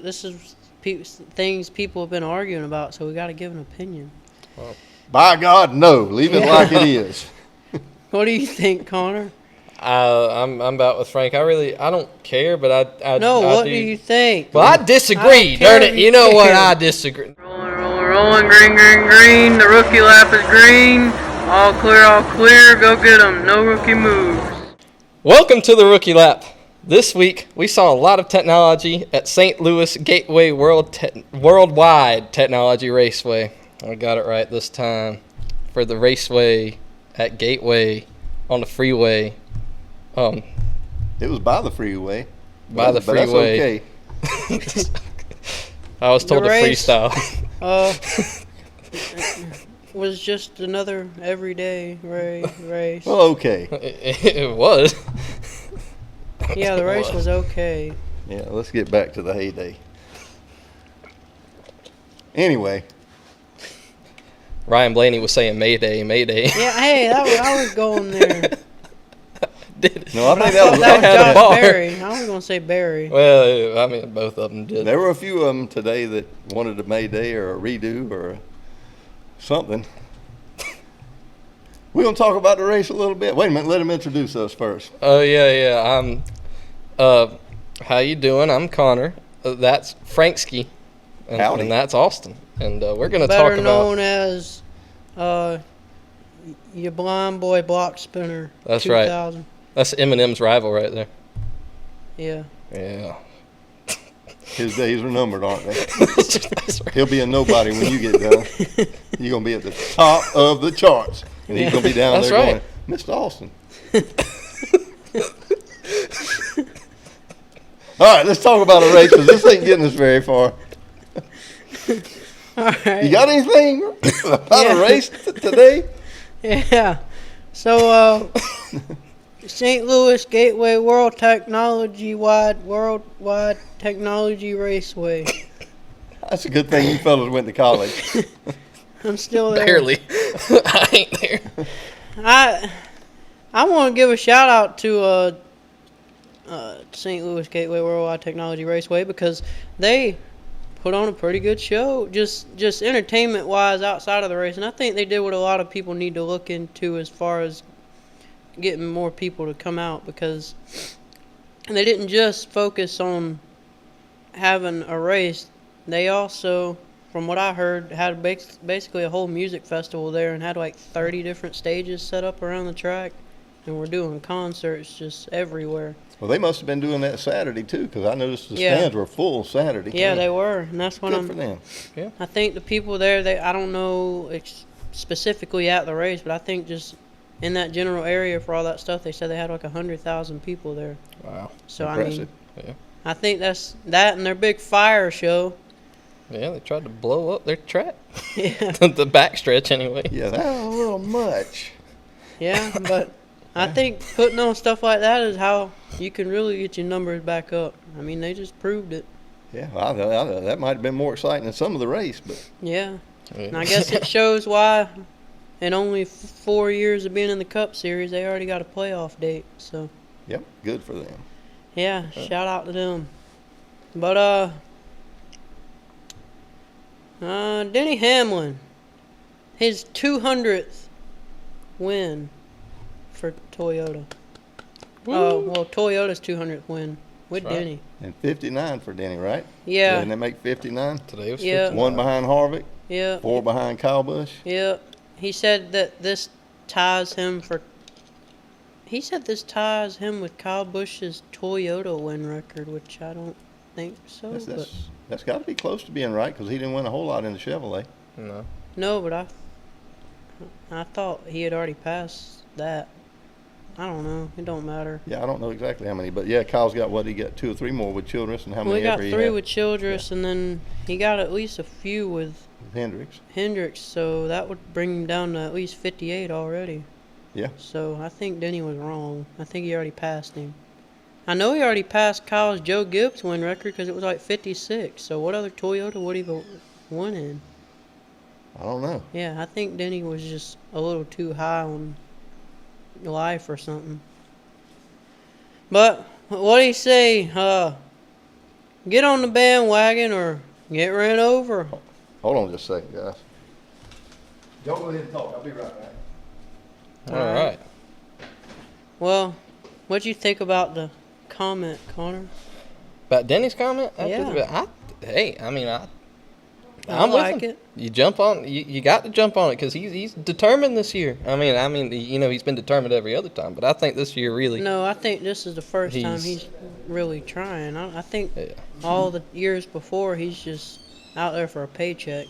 things people have been arguing about, so we got to give an opinion. Well, by God, no. Leave it like it is. What do you think, Connor? I'm about with Frank. I don't care, but I what do you think? Well, I disagree. Darn it. You know what? I disagree. Rolling, green, green, green. The rookie lap is green. All clear. Go get them. No rookie moves. Welcome to the Rookie Lap. This week, we saw a lot of technology at St. Louis Gateway Worldwide Technology Raceway. I got it right this time. For the raceway at Gateway on the freeway. It was by the freeway. By the freeway. That's okay. I was told to freestyle. Was just another everyday race. Well, okay. It was. Yeah, the race was okay. Yeah, let's get back to the heyday. Anyway. Ryan Blaney was saying Mayday. Yeah, hey, I was going there. No, I think that was Josh Berry. I was going to say Barry. Well, I mean, both of them did. There were a few of them today that wanted a Mayday or a redo or something. We're going to talk about the race a little bit. Wait a minute, let him introduce us first. Oh, yeah. How you doing? I'm Connor. That's Franksky. Howdy. And that's Austin. And we're going to talk about... Better known as your blind boy block spinner. That's 2000. right. That's Eminem's rival right there. Yeah. Yeah. His days are numbered, aren't they? That's right. He'll be a nobody when you get done. You're going to be at the top of the charts. And he's going to be down there going, Mr. Austin. All right, let's talk about a race because this ain't getting us very far. All right. You got anything about a race today? Yeah. So, St. Louis Gateway Worldwide Technology Raceway. That's a good thing you fellas went to college. I'm still there. Barely. I ain't there. I want to give a shout out to St. Louis Gateway Worldwide Technology Raceway because they put on a pretty good show, just entertainment wise outside of the race, and I think they did what a lot of people need to look into as far as getting more people to come out, because they didn't just focus on having a race. They also, from what I heard, had basically a whole music festival there and had like 30 different stages set up around the track, and we're doing concerts just everywhere. Well, they must have been doing that Saturday too, because I noticed the stands were full Saturday. Yeah, they were, and that's when Good for them. Yeah. I think the people there, I don't know specifically at the race, but I think just in that general area for all that stuff, they said they had like 100,000 people there. Wow. So impressive. Yeah. I think that's that and their big fire show. Yeah, they tried to blow up their track. Yeah. The backstretch, anyway. Yeah, that was a little much. Yeah, but I think putting on stuff like that is how you can really get your numbers back up. I mean, they just proved it. Yeah, that might have been more exciting than some of the race, but Yeah. And I guess it shows why in only 4 years of being in the Cup Series, they already got a playoff date. So, yep, good for them. yeah, shout out to them. But, Denny Hamlin, his 200th win for Toyota. Well, Toyota's 200th win with That's right. Denny. And 59 for Denny, right? Yeah. Didn't they make 59? Today was Yeah. 59. One behind Harvick, Yeah. 4 behind Kyle Busch. Yeah. He said that this ties him with Kyle Busch's Toyota win record, which I don't think so. That's got to be close to being right because he didn't win a whole lot in the Chevrolet. No. But I thought he had already passed that. I don't know. It don't matter. Yeah, I don't know exactly how many, but yeah, Kyle's got he got 2 or 3 more with Childress, and how many We got ever he 3 had? with Childress, and then he got at least a few with Hendricks. So that would bring him down to at least 58 already. Yeah. So I think Denny was wrong. I think he already passed him. I know he already passed Kyle's Joe Gibbs win record because it was like 56. So what other Toyota would he have won in? I don't know. Yeah, I think Denny was just a little too high on life or something. But what do you say? get on the bandwagon or get ran over. Hold on just a second, guys. Y'all go ahead and talk. I'll be right back. All right. Well, what'd you think about the comment, Connor? About Denny's comment? Yeah. I'm like with him. it. You jump on. You got to jump on it because he's determined this year. I mean, he's been determined every other time, but I think this year really. No, I think this is the first time he's really trying. I think all the years before he's just out there for a paycheck.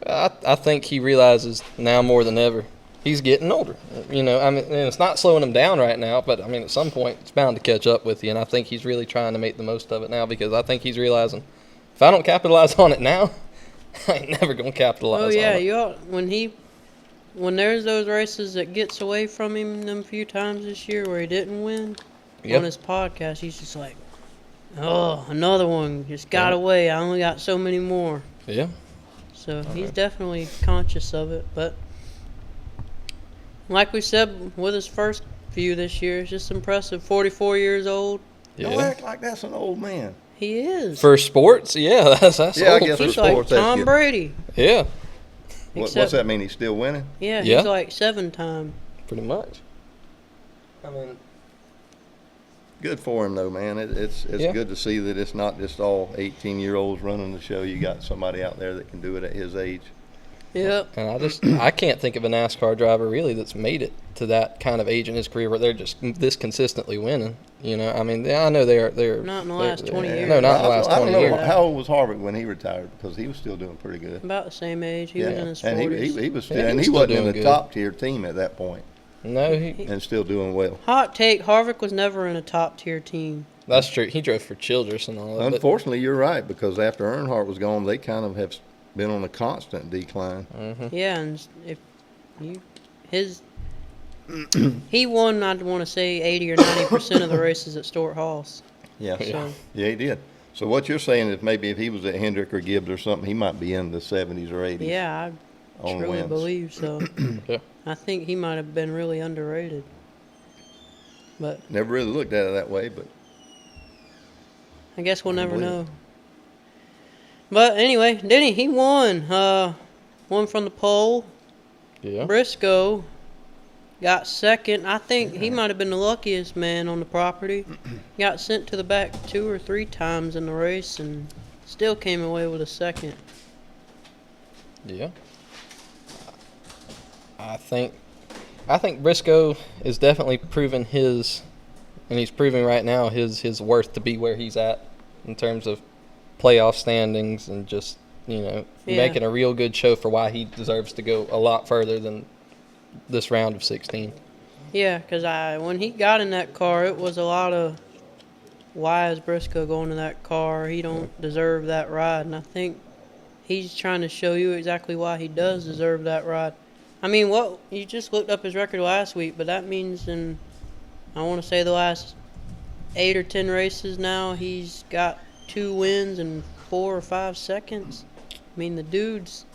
I think he realizes now more than ever he's getting older. And it's not slowing him down right now, but I mean at some point it's bound to catch up with you, and I think he's really trying to make the most of it now because I think he's realizing if I don't capitalize on it now, I ain't never gonna capitalize on it. Oh yeah, when there's those races that gets away from him them few times this year where he didn't win on his podcast, he's just like, oh, another one just got away. I only got so many more. Yeah. So he's definitely conscious of it, but like we said with his first few this year, it's just impressive. 44 years old. Yeah. Don't act like that's an old man. He is. For sports, yeah, that's Yeah, I old. guess He's for like sports, that's Tom good. Brady. Yeah, What's that mean? He's still winning? Yeah, Yeah. he's like 7-time. pretty much. I mean, Good for him, though, man. It's good to see that it's not just all 18-year-olds running the show. You got somebody out there that can do it at his age. Yep. and I can't think of a NASCAR driver really that's made it to that kind of age in his career where they're just this consistently winning. I mean, I know they're Not in the last 20 years. No, not in the last I don't 20 know. years. How old was Harvick when he retired? Because he was still doing pretty good. About the same age. He was in his 40s. And he was still, Yeah, he and was he still wasn't in doing the good. top-tier team at that point, No, and still doing well. Hot take, Harvick was never in a top-tier team. that's true. He drove for Childress and all that. Unfortunately, you're right, because after Earnhardt was gone, they kind of have been on a constant decline. Yeah, and if he won, I'd want to say 80 or 90% of the races at Stewart Haas. Yeah. So Yeah, he did. So what you're saying is maybe if he was at Hendrick or Gibbs or something, he might be in the 70s or 80s. yeah, I on truly wins. believe so. Yeah. I think he might have been really underrated. But Never really looked at it that way, but I guess we'll never believe know. But anyway, Denny, he won. Won from the pole. Yeah. Briscoe got second. I think he might have been the luckiest man on the property. Got sent to the back 2 or 3 times in the race and still came away with a second. Yeah. I think Briscoe is definitely proving his, and he's proving right now his worth to be where he's at in terms of playoff standings and just making a real good show for why he deserves to go a lot further than this round of 16. Yeah, because when he got in that car, it was a lot of, why is Briscoe going to that car? He don't deserve that ride. And I think he's trying to show you exactly why he does deserve that ride. I mean, you just looked up his record last week, but that means in, I want to say the last 8 or 10 races now, he's got 2 wins in 4 or 5 seconds. I mean, the dude's,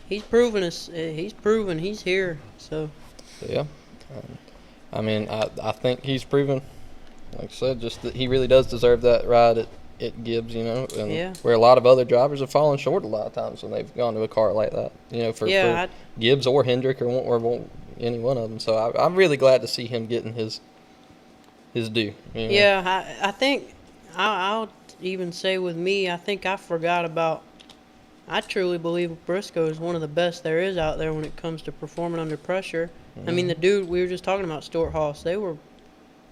he's proven he's here. So Yeah. I mean, I think he's proven, like I said, just that he really does deserve that ride at Gibbs, and where a lot of other drivers have fallen short a lot of times when they've gone to a car like that, for Gibbs or Hendrick or any one of them. So I'm really glad to see him getting his due. Yeah, I think I'll even say with me, I think I forgot about. I truly believe Briscoe is one of the best there is out there when it comes to performing under pressure. I mean, the dude we were just talking about, Stewart Haas, they were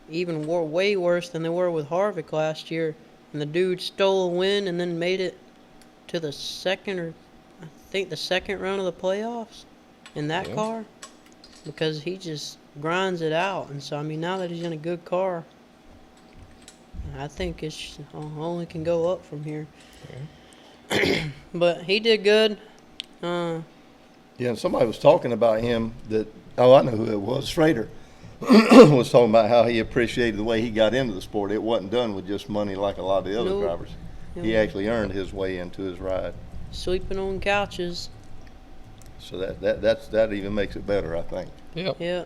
even way worse than they were with Harvick last year. And the dude stole a win and then made it to the second round of the playoffs in that car, because he just grinds it out. And so, I mean, now that he's in a good car, I think it's only can go up from here. But he did good. yeah, and somebody was talking about him I know who it was, Schrader, was talking about how he appreciated the way he got into the sport. It wasn't done with just money like a lot of the other drivers. He actually earned his way into his ride. Sleeping on couches. So that even makes it better, I think. Yep. Yeah.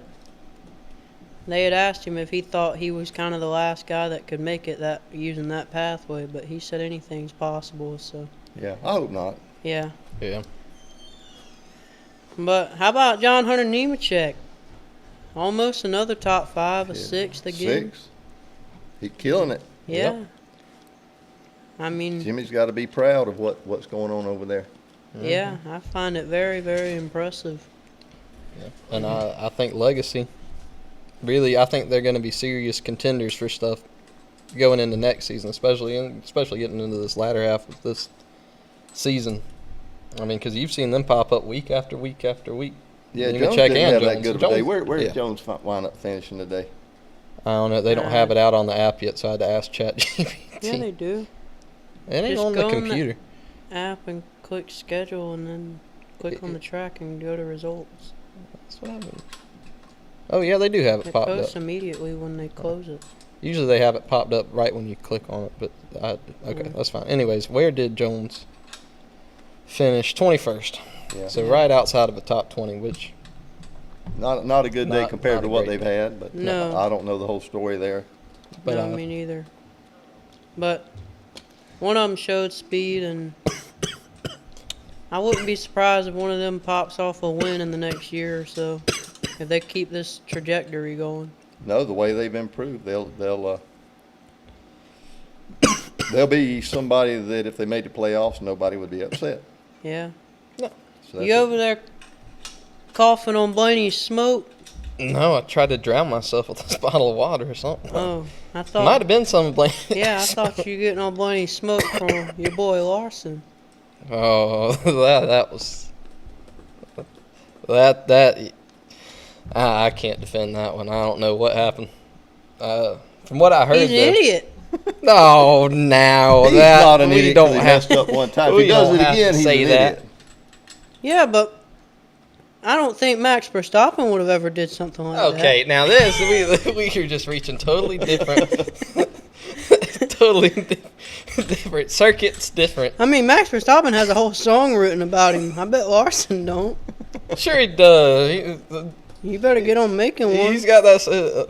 they had asked him if he thought he was kind of the last guy that could make it that using that pathway, but he said anything's possible. So Yeah, I hope not. yeah. Yeah. But how about John Hunter Nemechek? Almost another top 5, a Yeah. 6th again. 6. He's killing it. Yeah. Yep. I mean, Jimmy's got to be proud of what's going on over there. yeah, I find it very, very impressive. And I think Legacy, really, I think they're going to be serious contenders for stuff going into next season, especially getting into this latter half of this season. I mean, because you've seen them pop up week after week after week. Yeah, Nemechek Jones didn't and have that Jones. good of a day. Where yeah. did Jones wind up finishing today? I don't know. They don't have it out on the app yet, so I had to ask ChatGPT. Yeah, they do. It ain't Just on the go on the- computer. App and click schedule and then click on the track and go to results. That's what I mean. Oh, yeah, they do have it It popped posts up. immediately when they close it. Usually they have it popped up right when you click on it, but okay, that's fine. Anyways, where did Jones finish? 21st. Yeah. So right outside of the top 20, which Not a good day Not- compared not to a what great they've day. had, but No. I don't know the whole story there. But, no, me neither. But one of them showed speed, and I wouldn't be surprised if one of them pops off a win in the next year or so, if they keep this trajectory going. No, the way they've improved, they'll be somebody that if they made the playoffs, nobody would be upset. Yeah. So You over there coughing on Blaney's smoke? no, I tried to drown myself with this bottle of water or something. Oh, I Might thought. have been some blame. Yeah, I thought you were getting on Blaney's smoke from your boy Larson. Oh, that was that. I can't defend that one. I don't know what happened. From what I heard, He's an idiot. No, now He's that not an we idiot don't 'cause he have messed up one time. If we he does don't it have again, to he's say an that. idiot. Yeah, but I don't think Max Verstappen would have ever did something like that. Okay, now this we are just reaching totally different, totally different circuits. Different. I mean, Max Verstappen has a whole song written about him. I bet Larson don't. Sure, he does. You better get on making one. He's got that.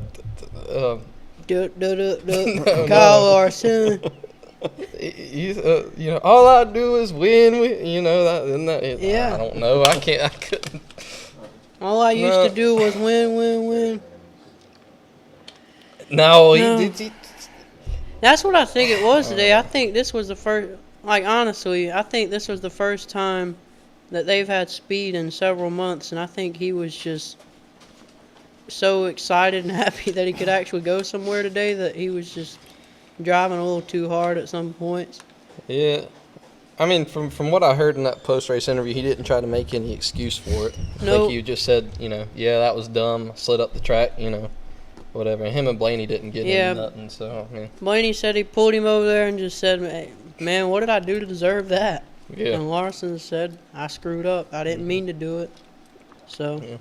Kyle Larson. He's, all I do is win. Yeah. I don't know. I couldn't. All I used to do was win. No, No. he That's what I think it was today. I think this was the first, like, honestly, I think this was the first time that they've had speed in several months, and I think he was just so excited and happy that he could actually go somewhere today that he was just driving a little too hard at some points. Yeah. I mean, from what I heard in that post-race interview, he didn't try to make any excuse for it. I Nope. think he just said, yeah, that was dumb. Slid up the track, whatever. And him and Blaney didn't get Yeah. into nothing, so, I mean, Blaney said he pulled him over there and just said, "Hey, man, what did I do to deserve that?" yeah. And Larson said, "I screwed up. I didn't mean to do it." So, Yeah.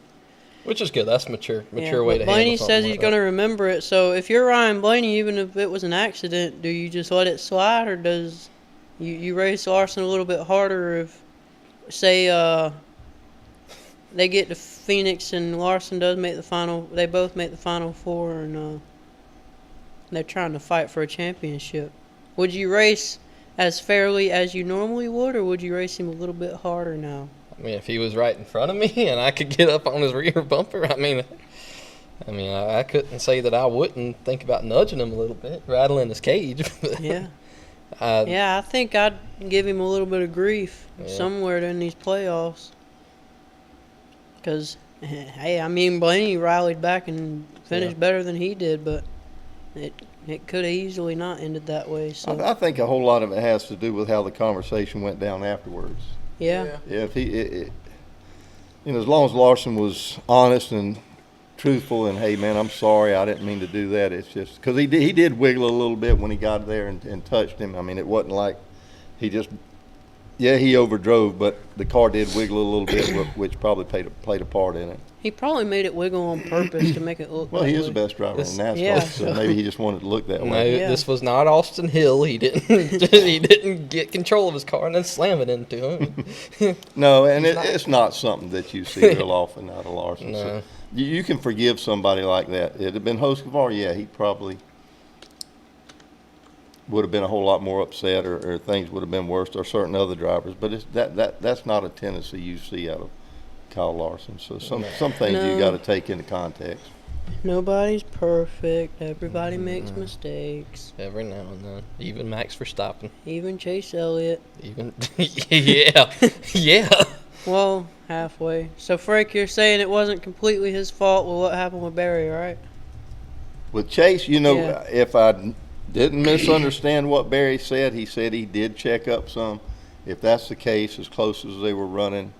Which is good. That's mature yeah. way But to Blaney handle something says like he's that. going to remember it. So, if you're Ryan Blaney, even if it was an accident, do you just let it slide, or does you race Larson a little bit harder if, say, they get to Phoenix and Larson does make the final, they both make the final four, and they're trying to fight for a championship? Would you race as fairly as you normally would, or would you race him a little bit harder now? I mean, if he was right in front of me and I could get up on his rear bumper, I couldn't say that I wouldn't think about nudging him a little bit, rattling his cage. But Yeah. Yeah, I think I'd give him a little bit of grief somewhere in these playoffs. Because, hey, I mean, Blaney rallied back and finished better than he did, but it could have easily not ended that way. So I think a whole lot of it has to do with how the conversation went down afterwards. yeah. Yeah, if as long as Larson was honest and truthful and, hey, man, I'm sorry, I didn't mean to do that. It's just because he did wiggle a little bit when he got there and touched him. I mean, it wasn't like he just, he overdrove, but the car did wiggle a little bit, which probably played a part in it. He probably made it wiggle on purpose to make it look Well, that he is way. the best driver in NASCAR, Yeah. so maybe he just wanted to look that No, way. Yeah. this was not Austin Hill. He didn't get control of his car and then slam it into him. No, and it's not something that you see real often out of Larson. No. So You can forgive somebody like that. It had been Hocevar, yeah, he probably would have been a whole lot more upset, or things would have been worse, or certain other drivers. But it's that's not a tendency you see out of Kyle Larson. So some things you No. got to take into context. Nobody's perfect. Everybody makes mistakes. Every now and then. Even Max Verstappen. Even Chase Elliott. Even yeah. Yeah. Well, halfway. So, Frank, you're saying it wasn't completely his fault with what happened with Barry, right? With Chase, you know, Yeah. if I didn't misunderstand what Barry said, he said he did check up some. If that's the case, as close as they were running,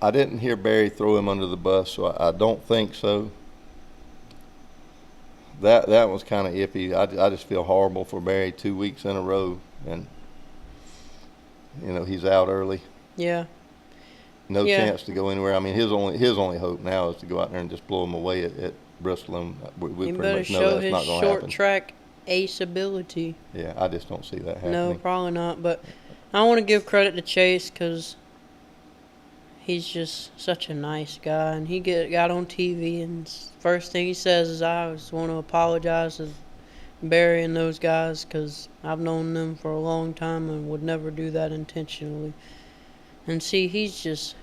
I didn't hear Barry throw him under the bus, so I don't think so. That was kind of iffy. I just feel horrible for Barry 2 weeks in a row, and you know he's out early. Yeah. No Yeah. chance to go anywhere. I mean, his only hope now is to go out there and just blow him away at Bristol, and we He pretty better much know show that's his not going to short happen. track ace ability. Yeah, I just don't see that happening. No, probably not. But I want to give credit to Chase because he's just such a nice guy. And he got on TV, and first thing he says is, I just want to apologize to Barry and those guys because I've known them for a long time and would never do that intentionally. And see, he's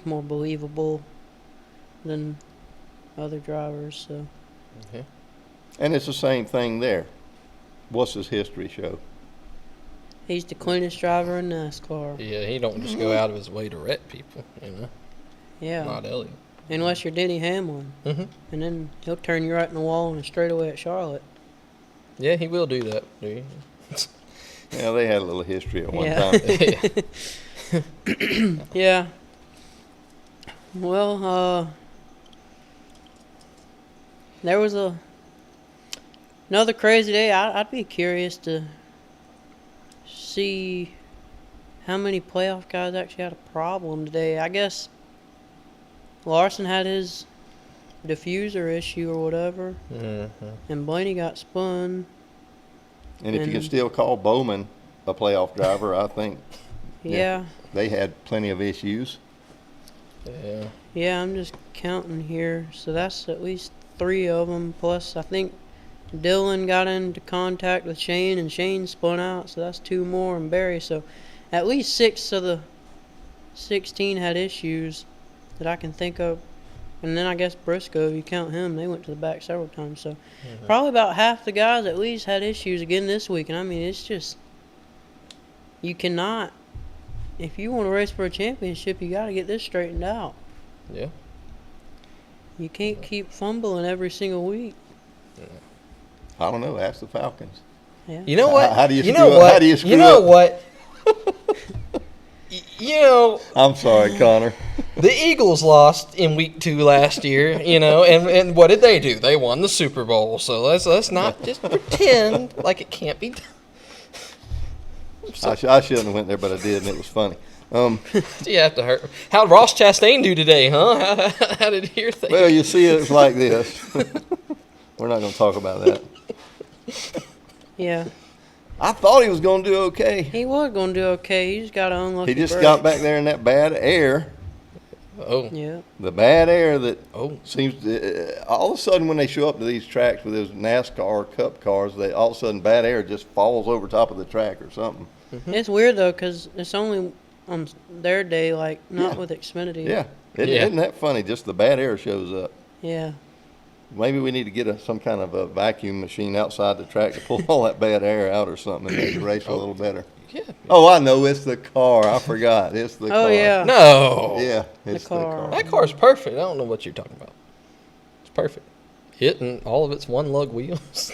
more believable than other drivers. So And it's the same thing there. What's his history show? he's the cleanest driver in NASCAR. Yeah, he don't just go out of his way to wreck people, you know. Yeah. Not Elliott. Unless you're Denny Hamlin. Mhm. And then he'll turn you right in the wall on a straightaway at Charlotte. Yeah, he will do that, do you? Yeah, they had a little history at one Yeah. time. Yeah. Well, there was another crazy day. I'd be curious to see how many playoff guys actually had a problem today. I guess Larson had his diffuser issue or whatever, and Blaney got spun. And if you can still call Bowman a playoff driver, I think Yeah. they had plenty of issues. Yeah. Yeah, I'm just counting here. So that's at least 3 of them. Plus, I think Dylan got into contact with Shane, and Shane spun out. So that's 2 more, and Barry. So at least 6 of the 16 had issues that I can think of. And then I guess Briscoe, if you count him, they went to the back several times. So probably about half the guys at least had issues again this week. And I mean, it's just, you cannot, if you want to race for a championship, you got to get this straightened out. Yeah. You can't keep fumbling every single week. I don't know. Ask the Falcons. Yeah. You know what? How do you you screw know up? what? How do you screw You know up? what? You know, I'm sorry, Connor. the Eagles lost in week 2 last year, you know, and what did they do? They won the Super Bowl. So let's not just pretend like it can't be done. I shouldn't have went there, but I did, and it was funny. You have to hurt. How did Ross Chastain do today, huh? How did your thing? Well, you see, it's like this. We're not going to talk about that. Yeah. I thought he was going to do okay. He was going to do okay. He just got an unlucky He just break. got back there in that bad air. Oh. Yeah. The bad air that Oh. seems all of a sudden when they show up to these tracks with those NASCAR Cup cars, they all of a sudden bad air just falls over top of the track or something. It's weird, though, because it's only on their day, like, not Yeah. with Xfinity. Yeah. Yeah. Isn't that funny? Just the bad air shows up. Yeah. Maybe we need to get some kind of a vacuum machine outside the track to pull all that bad air out or something and make the race a little better. Yeah. Oh, I know. It's the car. I forgot. It's the car. Oh, yeah. No. Yeah, it's the car. car. That car's perfect. I don't know what you're talking about. It's perfect. Hitting all of its one lug wheels.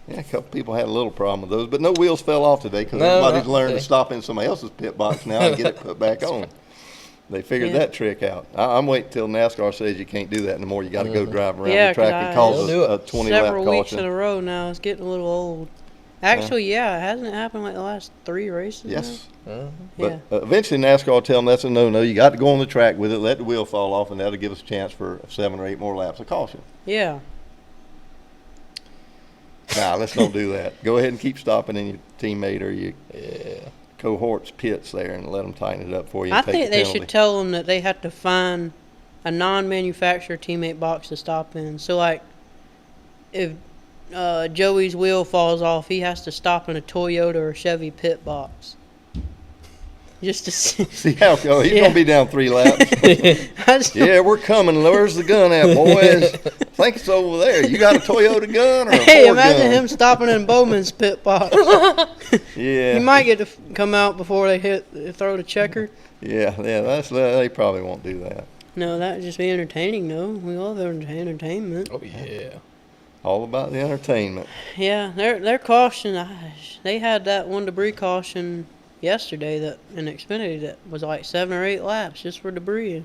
Yeah, a couple people had a little problem with those, but no wheels fell off today because No, everybody's not learned today. to stop in somebody else's pit box now and get it put back on. They figured Yeah. that trick out. I'm waiting till NASCAR says you can't do that anymore. You got to go drive around Yeah, the track 'cause and I- cause They'll do a it. 20-lap Several weeks in a caution. row now. It's getting a little old. Actually, yeah, hasn't it happened like the last 3 races? Yes, Uh-huh. now? but eventually NASCAR will tell them that's a no-no. You got to go on the track with it, let the wheel fall off, and that'll give us a chance for 7 or 8 more laps of caution. Yeah. Nah, let's don't do that. Go ahead and keep stopping in your teammate or your Yeah. cohort's pits there and let them tighten it up for you. I And take think the they penalty. should tell them that they have to find a non-manufacturer teammate box to stop in. So like, if Joey's wheel falls off, he has to stop in a Toyota or Chevy pit box. Just to see. See how it goes. He's Yeah. going to be down 3 laps. Yeah, we're coming. Where's the gun at, boys? I think it's over there. You got a Toyota gun or a Hey, Ford imagine gun? him stopping in Bowman's pit box. Yeah. He might get to come out before they throw the checker. Yeah, they probably won't do that. No, that would just be entertaining, though. We love entertainment. Oh, yeah. All about the entertainment. Yeah, their caution, they had that one debris caution yesterday that in Xfinity that was like 7 or 8 laps just for debris. And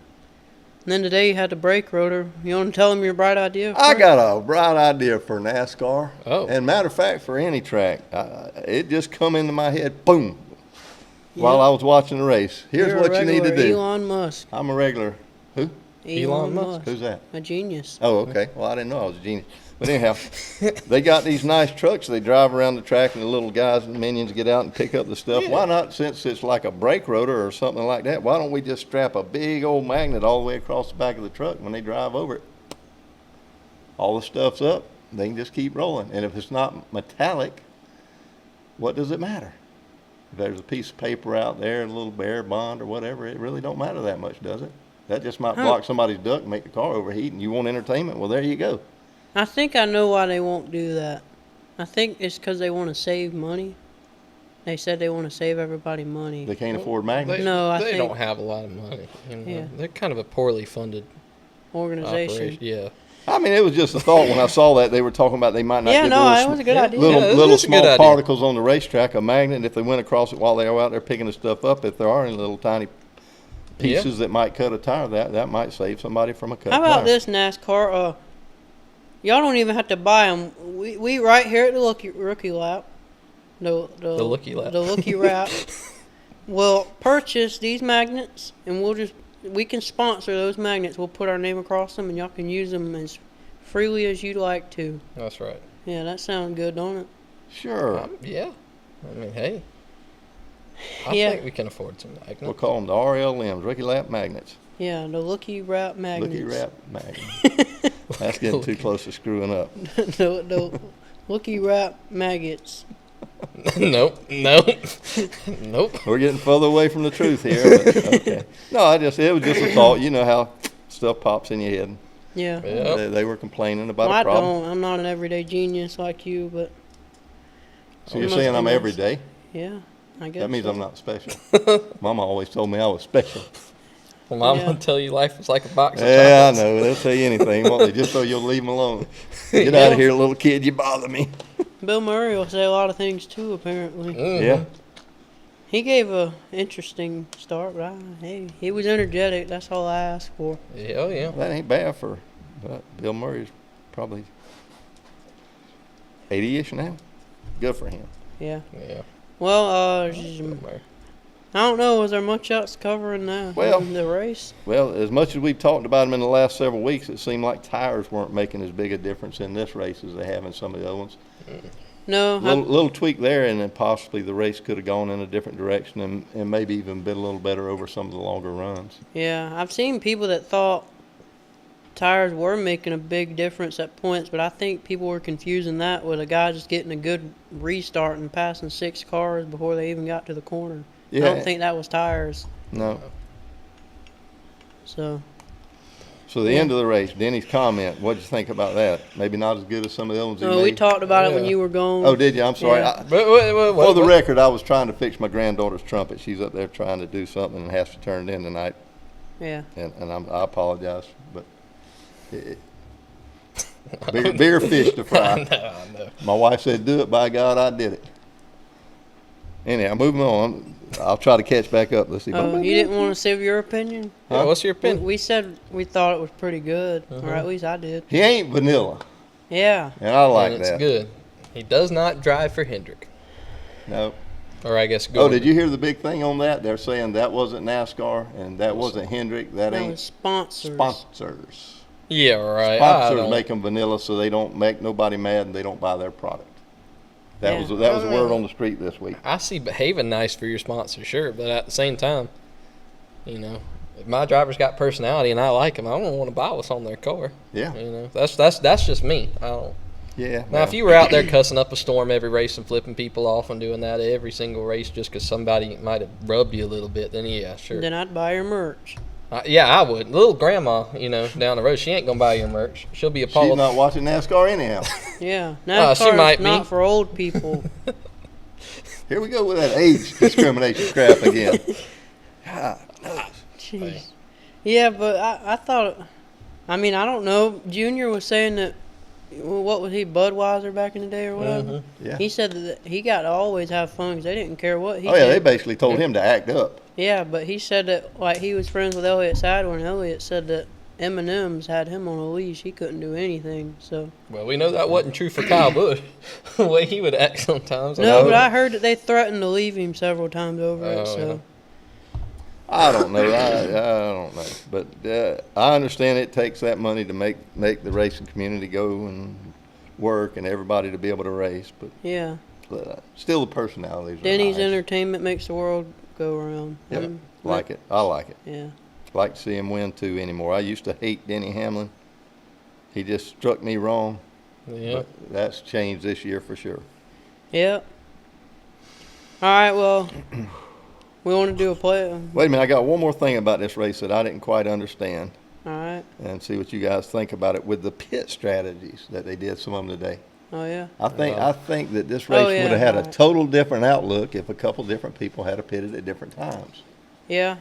then today you had the brake rotor. You want to tell them your bright idea? I first? got a bright idea for NASCAR. Oh. And matter of fact, for any track. It just come into my head, boom, while Yeah. I was watching the race. Here's You're a what you need to regular do. Elon Musk. I'm a regular. Who? Elon Musk. Who's that? A genius. Oh, okay. Well, I didn't know I was a genius. But anyhow, they got these nice trucks. They drive around the track, and the little guys and minions get out and pick up the stuff. Yeah. Why not, since it's like a brake rotor or something like that, why don't we just strap a big old magnet all the way across the back of the truck when they drive over it? All the stuff's up. They can just keep rolling. And if it's not metallic, what does it matter? If there's a piece of paper out there, a little bear bond or whatever, it really don't matter that much, does it? That just might block somebody's duct and make the car overheat, and you want entertainment? Well, there you go. I think I know why they won't do that. I think it's because they want to save money. They said they want to save everybody money. They can't afford magnets. No, I they think- don't have a lot of money. You know? Yeah. They're kind of a poorly funded Organization. operation. Yeah. I mean, it was just a thought when I saw that they were talking about they might not Yeah, get no, little, it was a good idea. little, Yeah, it little is a good small idea. particles on the racetrack, a magnet. If they went across it while they were out there picking the stuff up, if there are any little tiny pieces that might cut a tire, that might save somebody from a cut. How about tire. this, NASCAR? Y'all don't even have to buy them. We right here at the rookie lap, the Lookie Lap. the lookie wrap, will purchase these magnets, and we can sponsor those magnets. We'll put our name across them, and y'all can use them as freely as you'd like to. That's right. Yeah, that sounds good, don't it? Sure. Yeah. I mean, hey. I Yeah. think we can afford some magnets. We'll call them the RLMs, Rookie Lap Magnets. Yeah, the lookie wrap magnets. Lookie Wrap Magnets. That's getting too close to screwing up. the lookie wrap maggots. Nope. Nope. We're getting further away from the truth here. But, okay. No, it was just a thought. You know how stuff pops in your head. Yeah. Yeah. They were complaining about Well, a problem. I'm not an everyday genius like you, but So you're must saying be I'm nice. everyday? yeah, I guess That means so. I'm not special. Mama always told me I was special. Well, Mom Yeah. will tell you life is like a box of Yeah, I chocolates. know. They'll tell you anything, won't they? Just so you'll leave them alone. Get out of here, little kid. You bother me. Bill Murray will say a lot of things too. Apparently, Mhm. Yeah. he gave a interesting start, but hey, he was energetic. That's all I asked for. Yeah, oh, yeah. That ain't bad for Bill Murray's probably 80-ish now. Good for him. Yeah. Yeah. Well, I Somewhere. don't know. Was there much else covering that Well- in the race? Well, as much as we've talked about him in the last several weeks, it seemed like tires weren't making as big a difference in this race as they have in some of the other ones. No. Little tweak there, and then possibly the race could have gone in a different direction and maybe even been a little better over some of the longer runs. Yeah, I've seen people that thought tires were making a big difference at points, but I think people were confusing that with a guy just getting a good restart and passing 6 cars before they even got to the corner. I Yeah. don't think that was tires. No. So, So the Yeah. end of the race, Denny's comment, what'd you think about that? Maybe not as good as some of the other ones he no, made. we talked about it when Yeah. you were gone. Oh, did you? I'm sorry. Yeah. But, For the record, I was trying to fix my granddaughter's trumpet. She's up there trying to do something and has to turn it in tonight, Yeah. and I apologize, but bigger fish to fry. No. My wife said, "Do it, by God, I did it." Anyhow, moving on. I'll try to catch back up. Let's see. Oh, you didn't want to say your opinion? Yeah, what's your We, opinion? we said we thought it was pretty good, or Uh-huh. at least I did. He ain't vanilla, Yeah. and I like And it's that. good. He does not drive for Hendrick. No. Or I guess Oh, Gordon. did you hear the big thing on that? They're saying that wasn't NASCAR and that wasn't Hendrick. That That ain't was sponsors. sponsors. Yeah, right. I Sponsors don't- make them vanilla so they don't make nobody mad and they don't buy their product. That Yeah. was a word on the street this week. I see behaving nice for your sponsor, sure, but at the same time, you know, if my driver's got personality and I like them, I don't want to buy what's on their car. Yeah. You know, that's just me. I don't. Yeah. Now, if you were out there cussing up a storm every race and flipping people off and doing that every single race just because somebody might have rubbed you a little bit, then yeah, sure. Then I'd buy your merch. Yeah, I would. Little grandma, you know, down the road, she ain't gonna buy your merch. She'll be a She's not watching NASCAR anyhow. Yeah, she NASCAR might is be. not for old people. Here we go with that age discrimination crap again. God knows. Jeez. Yeah, but I thought, I mean, I don't know. Junior was saying that, what was he, Budweiser back in the day or whatever? Mm-hmm. Yeah. He said that he got to always have fun because they didn't care what he Oh, yeah, did. they basically told him to act up. Yeah, but he said that, like, he was friends with Elliott Sadler, and Elliott said that M&M's had him on a leash. He couldn't do anything, so. Well, we know that wasn't true for Kyle Busch. The way he would act sometimes. No, but I heard that they threatened to leave him several times over it, so. Yeah. I don't know. I don't know. But I understand it takes that money to make the racing community go and work and everybody to be able to race. But Yeah. Still the personalities are Denny's nice. entertainment makes the world go around. Yep. Like it. I like it. Yeah. Like to see him win, too, anymore. I used to hate Denny Hamlin. He just struck me wrong. Yeah. But that's changed this year for sure. Yep. All right, well, we want to do a play. Wait a minute. I got one more thing about this race that I didn't quite understand. All right. And see what you guys think about it with the pit strategies that they did, some of them today. Oh, yeah. I think that this race yeah, would have had a right. total different outlook if a couple different people had pitted at different times. Yeah.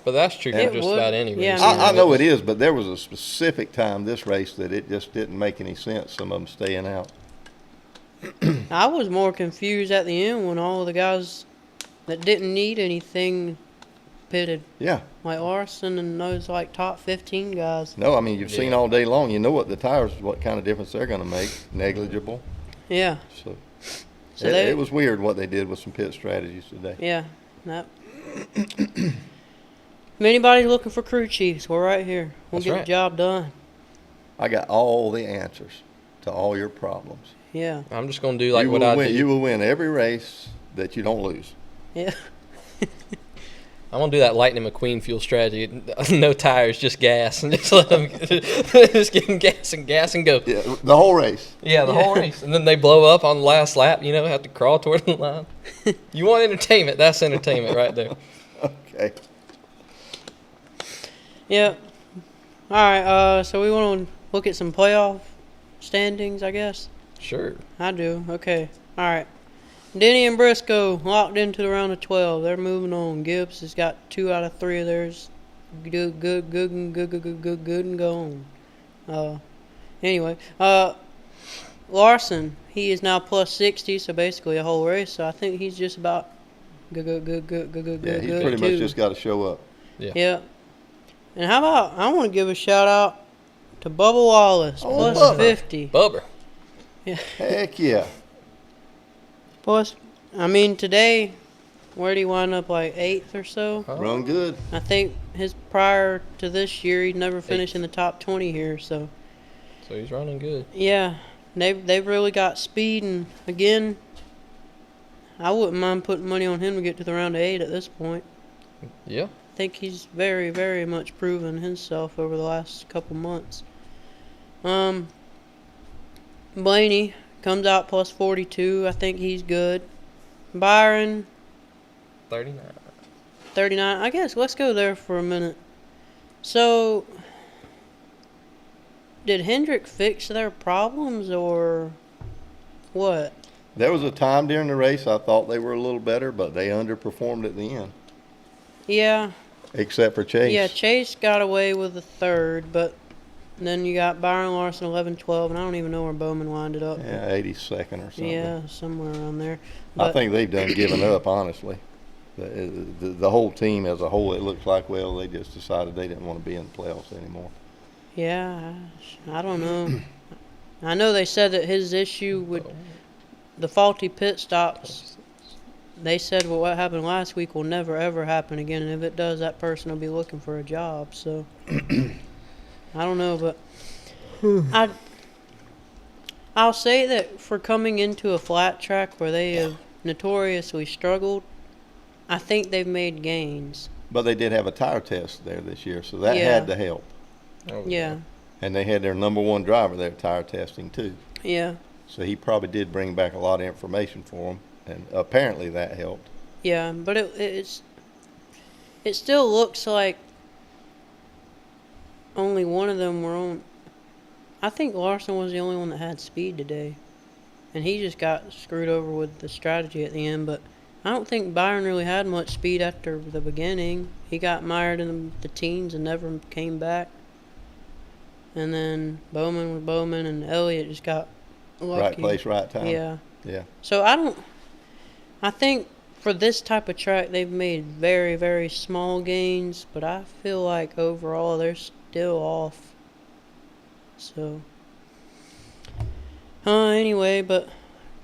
But that's true for It just would. about any race. Yeah, I know it is, but there was a specific time this race that it just didn't make any sense, some of them staying out. I was more confused at the end when all the guys that didn't need anything pitted. Yeah. Like Larson and those, like, top 15 guys. No, I mean, you've seen all day long. You know what the tires, what kind of difference they're going to make. Negligible. Yeah. So, So it was weird what they did with some pit strategies today. Yeah. That. If anybody's looking for crew chiefs, we're right here. We'll That's get right. the job done. I got all the answers to all your problems. Yeah. I'm just going to do like you what will I win. do. You will win every race that you don't lose. Yeah. I'm going to do that Lightning McQueen fuel strategy. No tires, just gas. And just let them just give them gas and go. Yeah, the whole race. Yeah, the whole race. And then they blow up on the last lap, you know, have to crawl toward the line. You want entertainment, that's entertainment right there. Okay. Yeah. All right. So we want to look at some playoff standings, I guess. Sure. I do. Okay. All right. Denny and Briscoe locked into the round of 12. They're moving on. Gibbs has got 2 out of 3 of theirs. Good and gone. Anyway, Larson, he is now plus 60, so basically a whole race. So I think he's just about good. Yeah, he's pretty much just got to show up. Yeah. And how about, I want to give a shout out to Bubba Wallace, Oh, plus Bubba. 50. Bubber. Yeah. Heck yeah. Plus, I mean, today, where did he wind up, like 8th or so? Run good. I think his prior to this year, he'd never finished in the top 20 here, so. So he's running good. Yeah, they've really got speed, and again, I wouldn't mind putting money on him to get to the round of 8 at this point. Yeah. I think he's very, very much proven himself over the last couple months. Blaney comes out plus 42. I think he's good. Byron, 39. 39. I guess let's go there for a minute. So, did Hendrick fix their problems or what? There was a time during the race I thought they were a little better, but they underperformed at the end, Yeah. except for Chase. Yeah, Chase got away with the third, but then you got Byron Larson 11-12, and I don't even know where Bowman winded up. Yeah, 82nd or something. Yeah, somewhere around there. I But, think they've done given up, honestly. The whole team as a whole, it looks like, well, they just decided they didn't want to be in the playoffs anymore. yeah, I don't know. I know they said that his issue with the faulty pit stops, they said, well, what happened last week will never, ever happen again, and if it does, that person will be looking for a job, so. I don't know, but I'll say that for coming into a flat track where they have notoriously struggled, I think they've made gains. But they did have a tire test there this year, so that Yeah. had to help. Oh, Yeah. And they had their number one driver there tire testing too. Yeah. So he probably did bring back a lot of information for them, and apparently that helped. Yeah, but it still looks like only one of them were on. I think Larson was the only one that had speed today, and he just got screwed over with the strategy at the end. But I don't think Byron really had much speed after the beginning. He got mired in the teens and never came back. And then Bowman was Bowman, and Elliott just got lucky. Right place, right time. Yeah. Yeah. So I think for this type of track, they've made very, very small gains, but I feel like overall they're still off. So, anyway, but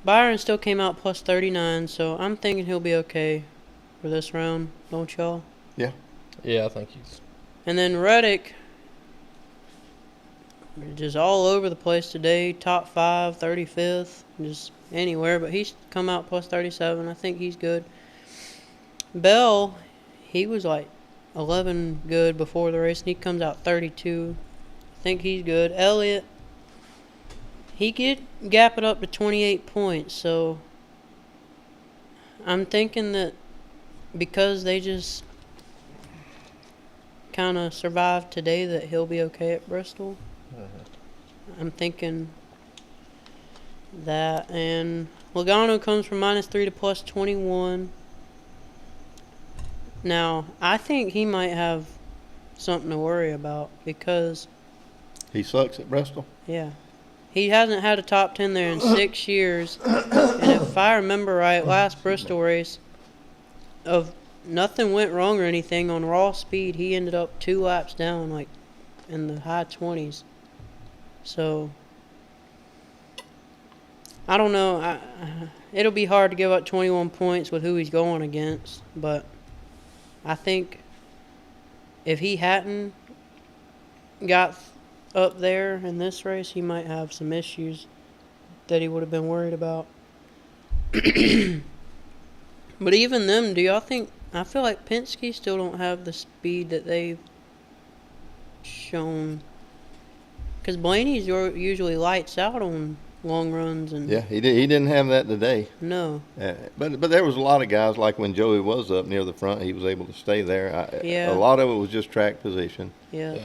Byron still came out plus 39, so I'm thinking he'll be okay for this round, don't y'all? Yeah, I think he's. And then Reddick, just all over the place today, top 5, 35th, just anywhere, but he's come out plus 37. I think he's good. Bell, he was like 11 good before the race, and he comes out 32. I think he's good. Elliott, he could gap it up to 28 points, so I'm thinking that because they just kind of survived today that he'll be okay at Bristol. I'm thinking that. And Logano comes from -3 to plus 21. Now, I think he might have something to worry about because, He sucks at Bristol. yeah, he hasn't had a top 10 there in 6 years. And if I remember right, last Bristol race, nothing went wrong or anything on raw speed. He ended up 2 laps down, like in the high 20s. So I don't know. It'll be hard to give up 21 points with who he's going against, but I think if he hadn't got up there in this race, he might have some issues that he would have been worried about. But even them, do y'all think? I feel like Penske still don't have the speed that they've shown. Because Blaney's usually lights out on long runs and Yeah, he didn't have that today. no. But there was a lot of guys, like when Joey was up near the front, he was able to stay there. Yeah. A lot of it was just track position. Yeah.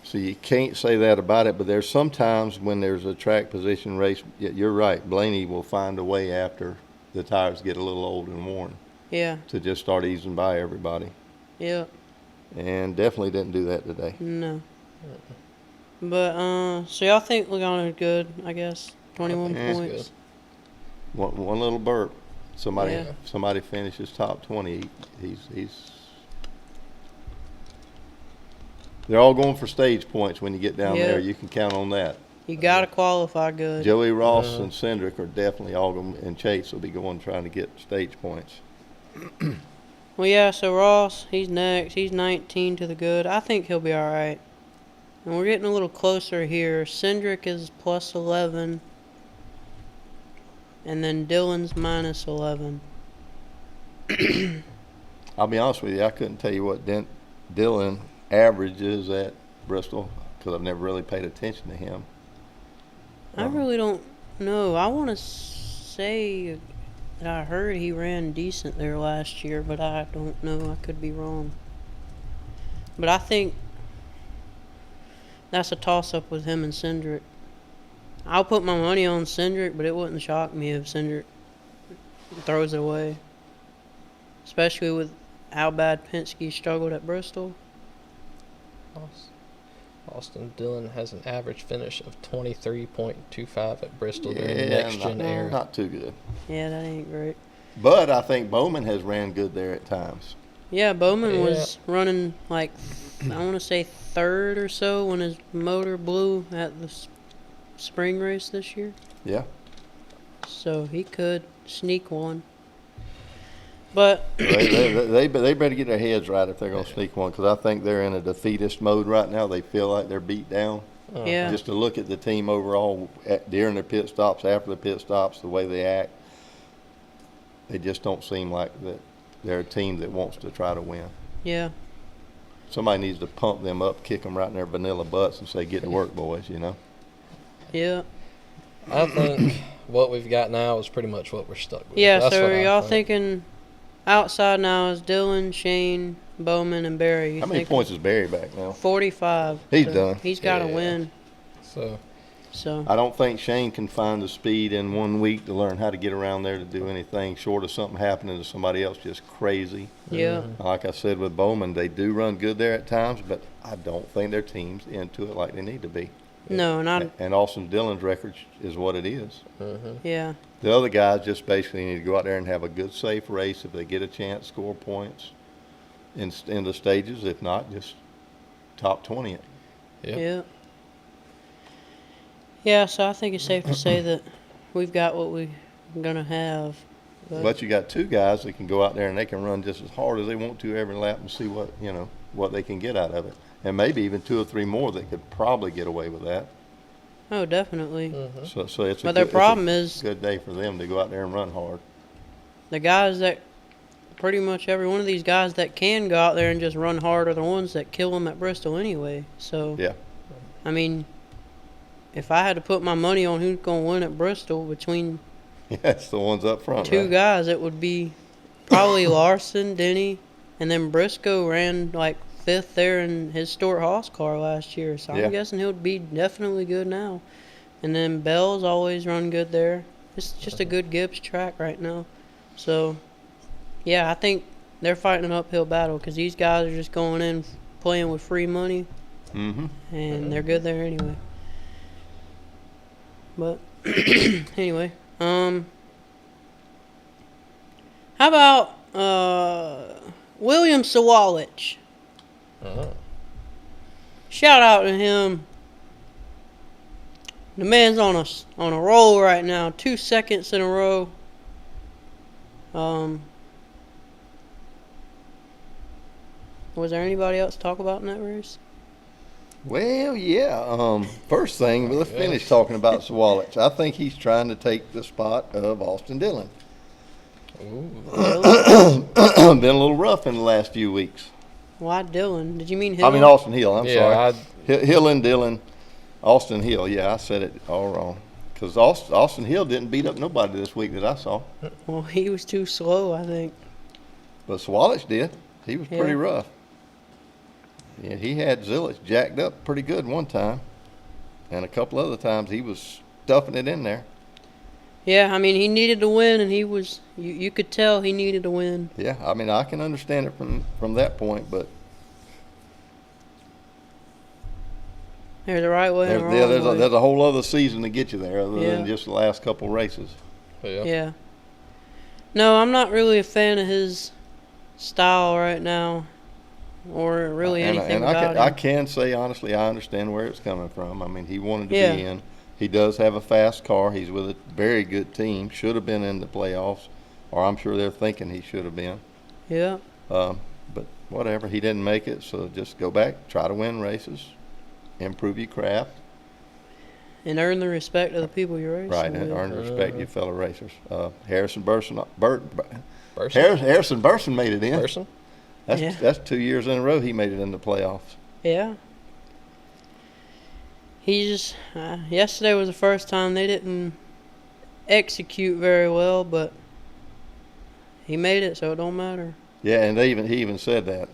So you can't say that about it, but there's sometimes when there's a track position race, you're right, Blaney will find a way after the tires get a little old and worn Yeah. to just start easing by everybody. Yeah. And definitely didn't do that today. No. But so y'all think Logano's good? I guess 21 Yeah, points. One little burp. Yeah. Somebody finishes top 20. He's. They're all going for stage points when you get down Yeah. there. You can count on that. You gotta qualify good. Joey Ross and Cindric are definitely all going, and Chase will be going trying to get stage points. Well, yeah. So Ross, he's next. He's 19 to the good. I think he'll be all right. And we're getting a little closer here. Cindric is plus 11. And then Dylan's minus 11. I'll be honest with you, I couldn't tell you what Dylan averages at Bristol because I've never really paid attention to him. I really don't know. I want to say that I heard he ran decent there last year, but I don't know. I could be wrong. But I think that's a toss-up with him and Cindric. I'll put my money on Cindric, but it wouldn't shock me if Cindric throws it away. Especially with how bad Penske struggled at Bristol. Austin Dillon has an average finish of 23.25 at Bristol during the next gen era. Not too good. Yeah, that ain't great. But I think Bowman has ran good there at times. Yeah, Bowman was running like, I want to say third or so when his motor blew at the spring race this year. Yeah. So he could sneak one. But they better get their heads right if they're going to sneak one, because I think they're in a defeatist mode right now. They feel like they're beat down. yeah, Just to look at the team overall during their pit stops, after the pit stops, the way they act, they just don't seem like that they're a team that wants to try to win. Yeah. Somebody needs to pump them up, kick them right in their vanilla butts and say, get to work, boys, you know? Yeah. I think what we've got now is pretty much what we're stuck with. Yeah, That's so what are I y'all think. thinking outside now is Dylan, Shane, Bowman, and Barry? How many points is Barry back now? 45. He's so done. He's got to Yeah. win. So I don't think Shane can find the speed in 1 week to learn how to get around there to do anything short of something happening to somebody else just crazy. Yeah. Like I said with Bowman, they do run good there at times, but I don't think their team's into it like they need to be. No, and I. And Austin Dillon's record is what it is. Yeah. The other guys just basically need to go out there and have a good, safe race. If they get a chance, score points in the stages. If not, just top 20 it. Yeah. Yeah, so I think it's safe to say that we've got what we're going to have. But you got two guys that can go out there and they can run just as hard as they want to every lap and see what they can get out of it. And maybe even two or three more that could probably get away with that. Oh, definitely. So it's But their problem is good day for them to go out there and run hard. the guys that pretty much every one of these guys that can go out there and just run hard are the ones that kill them at Bristol anyway. So, Yeah. I mean, if I had to put my money on who's going to win at Bristol between Yeah, it's the ones up front, two right? guys, it would be probably Larson, Denny, and then Briscoe ran like 5th there in his Stuart Haas car last year. So Yeah. I'm guessing he'll be definitely good now. And then Bell's always run good there. It's just a good Gibbs track right now. So, yeah, I think they're fighting an uphill battle because these guys are just going in playing with free money, Mm-hmm. and they're good there anyway. But anyway, how about William Sawalich? Shout out to him. The man's on a roll right now. 2 seconds in a row. Was there anybody else to talk about in that race? Well, yeah. First thing, let's finish talking about Sawalich. I think he's trying to take the spot of Austin Dillon. Been a little rough in the last few weeks. Why Dylan? Did you mean Hill? I mean Austin Hill. I'm Yeah, sorry. Hill and Dillon. Austin Hill. Yeah, I said it all wrong. Because Austin Hill didn't beat up nobody this week that I saw. Well, he was too slow, I think. But Sawalich did. He was pretty Yeah. rough. Yeah, he had Zilich jacked up pretty good one time. And a couple other times he was stuffing it in there. Yeah, I mean, he needed to win, and he was. You could tell he needed to win. Yeah, I mean, I can understand it from that point, but There's a right way and a wrong way. there's a whole other season to get you there other Yeah. than just the last couple races. Yeah. No, I'm not really a fan of his style right now, or really anything And about I him. can say honestly, I understand where it's coming from. I mean, he wanted to Yeah. be in. He does have a fast car. He's with a very good team. Should have been in the playoffs, or I'm sure they're thinking he should have been. Yeah. But whatever, he didn't make it. So just go back, try to win races, improve your craft, And earn the respect of the people you're racing right, with. and earn the respect of your fellow racers. Harrison Burson made it in. Person? Yeah. That's 2 years in a row he made it in the playoffs. Yeah. He just yesterday was the first time they didn't execute very well, but he made it, so it don't matter. Yeah, and he even said that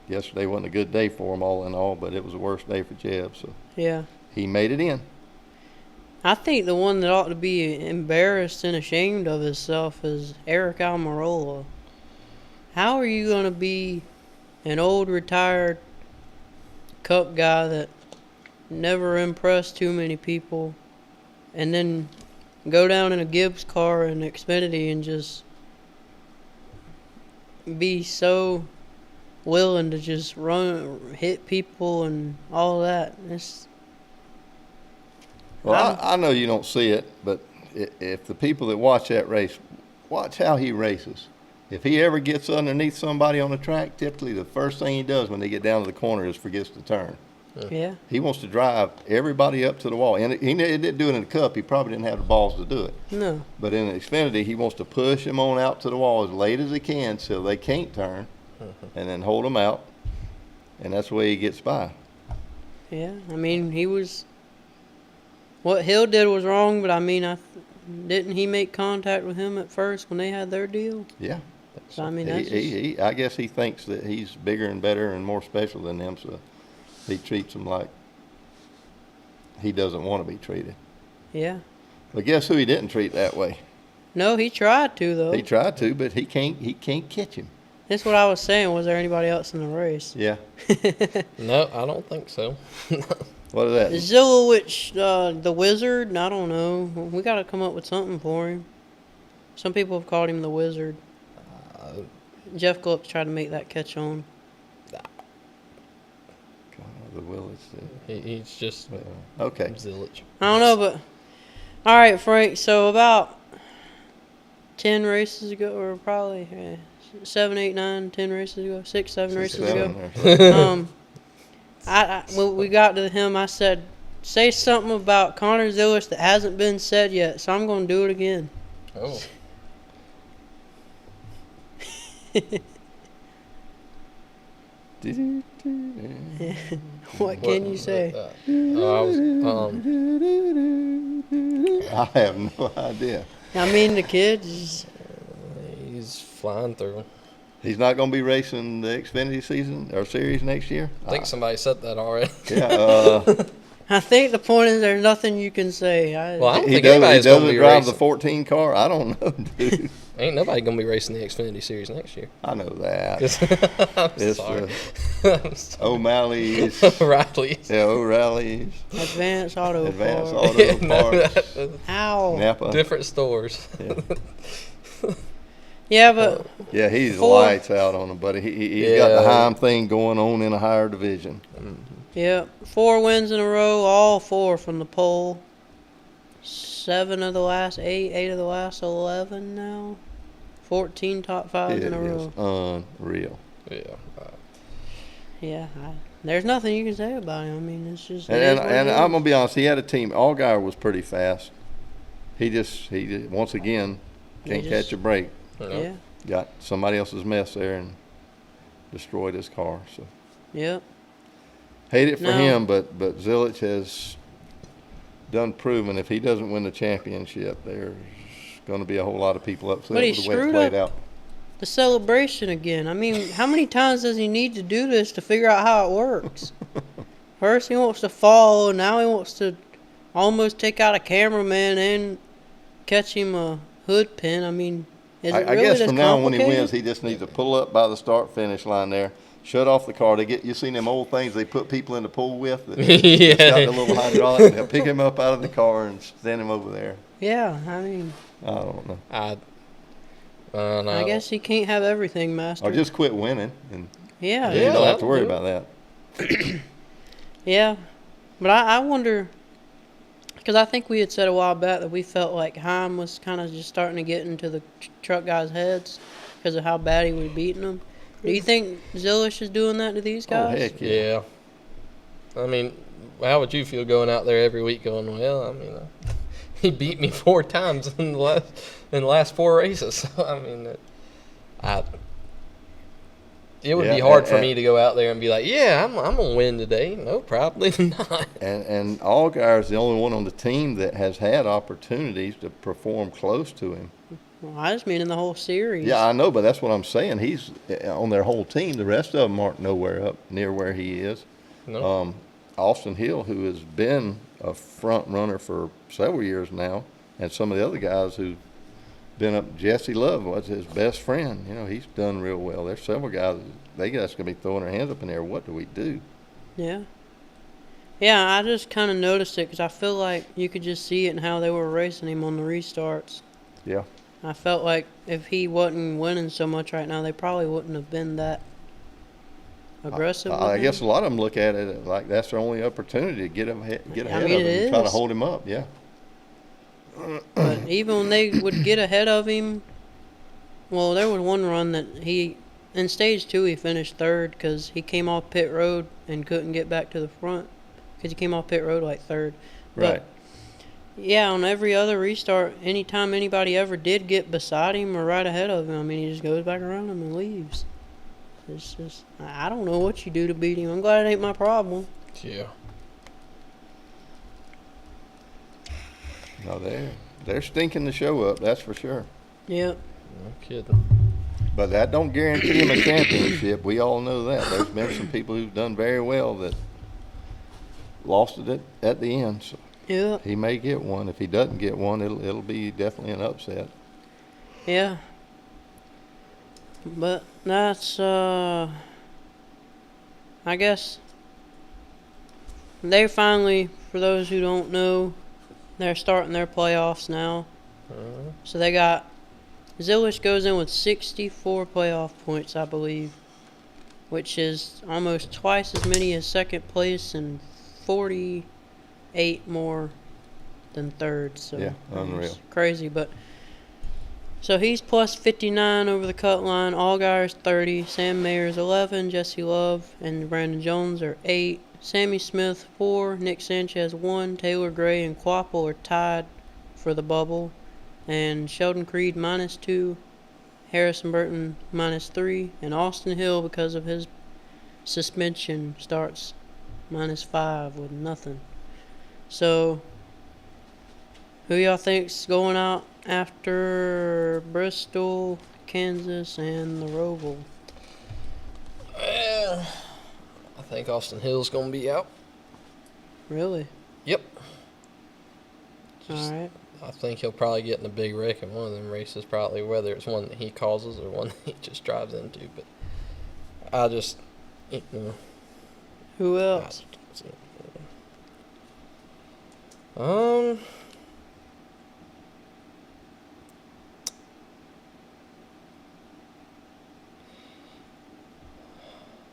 yesterday wasn't a good day for him all in all, but it was the worst day for Jeb. So Yeah. he made it in. I think the one that ought to be embarrassed and ashamed of himself is Eric Almirola. How are you going to be an old retired Cup guy that never impressed too many people and then go down in a Gibbs car in Xfinity and just be so willing to just hit people and all that? Well, I know you don't see it, but if the people that watch that race, watch how he races. If he ever gets underneath somebody on the track, typically the first thing he does when they get down to the corner is forgets to turn. Yeah. He wants to drive everybody up to the wall. And he didn't do it in the Cup. He probably didn't have the balls to do it. No. But in Xfinity, he wants to push them on out to the wall as late as he can so they can't turn. and then hold them out, and that's the way he gets by. Yeah, I mean, what Hill did was wrong, but I mean, didn't he make contact with him at first when they had their deal? Yeah. So, I mean, that's I guess he thinks that he's bigger and better and more special than them, so he treats them like he doesn't want to be treated. yeah. But guess who he didn't treat that way? No, he tried to, though. He tried to, but he can't catch him. That's what I was saying. Was there anybody else in the race? Yeah. No, I don't think so. What is that? Zillowich, the Wizard? I don't know. We got to come up with something for him. Some people have called him the Wizard. Jeff Gluck's tried to make that catch on. God, the Willis. He's just Okay. Zillage. I don't know, but all right, Frank. So about 10 races ago, or probably 7, 8, 9, 10 races ago, 6, 7 races ago. When we got to him, I said, say something about Connor Zillage that hasn't been said yet. So I'm going to do it again. Oh. What can you say? I have no idea. I mean, the kids. He's flying through. He's not going to be racing the Xfinity season or series next year? I think somebody said that already. Yeah. I think the point is there's nothing you can say. Well, I don't He think anybody's going to doesn't be drive racing. the 14 car? I don't know, dude. Ain't nobody going to be racing the Xfinity Series next year. I know that. I'm It's sorry. O'Malley's. O'Reilly's. Yeah, O'Reilly's. Advanced Auto Advanced Parts. Auto No, Parts. Ow. Napa. different stores. Yeah. Yeah, but Yeah, he's Four. lights out on him, buddy. He's got the Heim thing going on in a higher division. yeah, 4 wins in a row, all 4 from the pole. 7 of the last 8, 8 of the last 11 now. 14 top 5s It in a is row. unreal. Yeah. Yeah, there's nothing you can say about him. I mean, it's just. it And is what it I'm gonna is. be honest. He had a team. Allgaier was pretty fast. He once again They can't just- catch a break. Yeah, Got somebody else's mess there and destroyed his car. So yep. hate it for No. him, but Zillich has done proven if he doesn't win the championship, there's going to be a whole lot of people upset But he with the way it's screwed played up out. the celebration again. I mean, how many times does he need to do this to figure out how it works? First he wants to fall, now he wants to almost take out a cameraman and catch him a hood pin. I mean, is it I really guess this from now on when he complicated? wins, he just needs to pull up by the start finish line there, shut off the car. You seen them old things they put people in the pool with? That Yeah. Got the little hydraulic. They'll pick him up out of the car and stand him over there. Yeah, I mean, I don't know. I don't know. I guess he can't have everything mastered. Or just quit winning, and yeah, you Yeah, don't have to that'll worry do it. about that. yeah. But I wonder, because I think we had said a while back that we felt like Heim was kind of just starting to get into the truck guys' heads because of how bad he was beating them. Do you think Zillich is doing that to these Oh, guys? heck yeah. Yeah. I mean, how would you feel going out there every week going, well, I mean, he beat me 4 times in the last 4 races. So, I mean, it would be Yeah, hard for and- me to go out there and be like, yeah, I'm going to win today. No, probably not. And Allgaier is the only one on the team that has had opportunities to perform close to him. Well, I just mean in the whole series. Yeah, I know, but that's what I'm saying. He's on their whole team. The rest of them aren't nowhere up near where he is. No. Austin Hill, who has been a front runner for several years now, and some of the other guys who've been up. Jesse Love was his best friend. You know, he's done real well. There's several guys. They guys gonna be throwing their hands up in there. What do we do? Yeah. Yeah, I just kind of noticed it because I feel like you could just see it in how they were racing him on the restarts. Yeah. I felt like if he wasn't winning so much right now, they probably wouldn't have been that aggressive. I with guess a him. lot of them look at it like that's their only opportunity to get ahead mean, of him it and try to is. hold him up. Yeah. But even when they would get ahead of him, well, there was one run that in stage 2, he finished 3rd because he came off pit road and couldn't get back to the front because he came off pit road like 3rd. Right. Yeah, on every other restart, anytime anybody ever did get beside him or right ahead of him, I mean, he just goes back around him and leaves. It's just, I don't know what you do to beat him. I'm glad it ain't my problem. Yeah. No, they're stinking the show up. That's for sure. Yep. No kidding. But that don't guarantee him a championship. We all know that. There's been some people who've done very well that lost it at the end. So Yep. he may get one. If he doesn't get one, it'll be definitely an upset. Yeah. But that's, I guess they finally, for those who don't know, they're starting their playoffs now. So they got, Zilish goes in with 64 playoff points, I believe, which is almost twice as many as second place and 48 more than third. So Yeah, unreal. it's crazy, but so he's plus 59 over the cut line. Allgaier's 30, Sam Mayer's 11, Jesse Love and Brandon Jones are 8, Sammy Smith 4, Nick Sanchez 1, Taylor Gray and Quapple are tied for the bubble, and Sheldon Creed -2, Harrison Burton -3, and Austin Hill, because of his suspension, starts -5 with nothing. So who y'all think's going out after Bristol, Kansas, and the Roval? Well, I think Austin Hill's going to be out. Really? Yep. All right. I think he'll probably get in a big wreck in one of them races, probably, whether it's one that he causes or one that he just drives into. But I just, you know. Who else?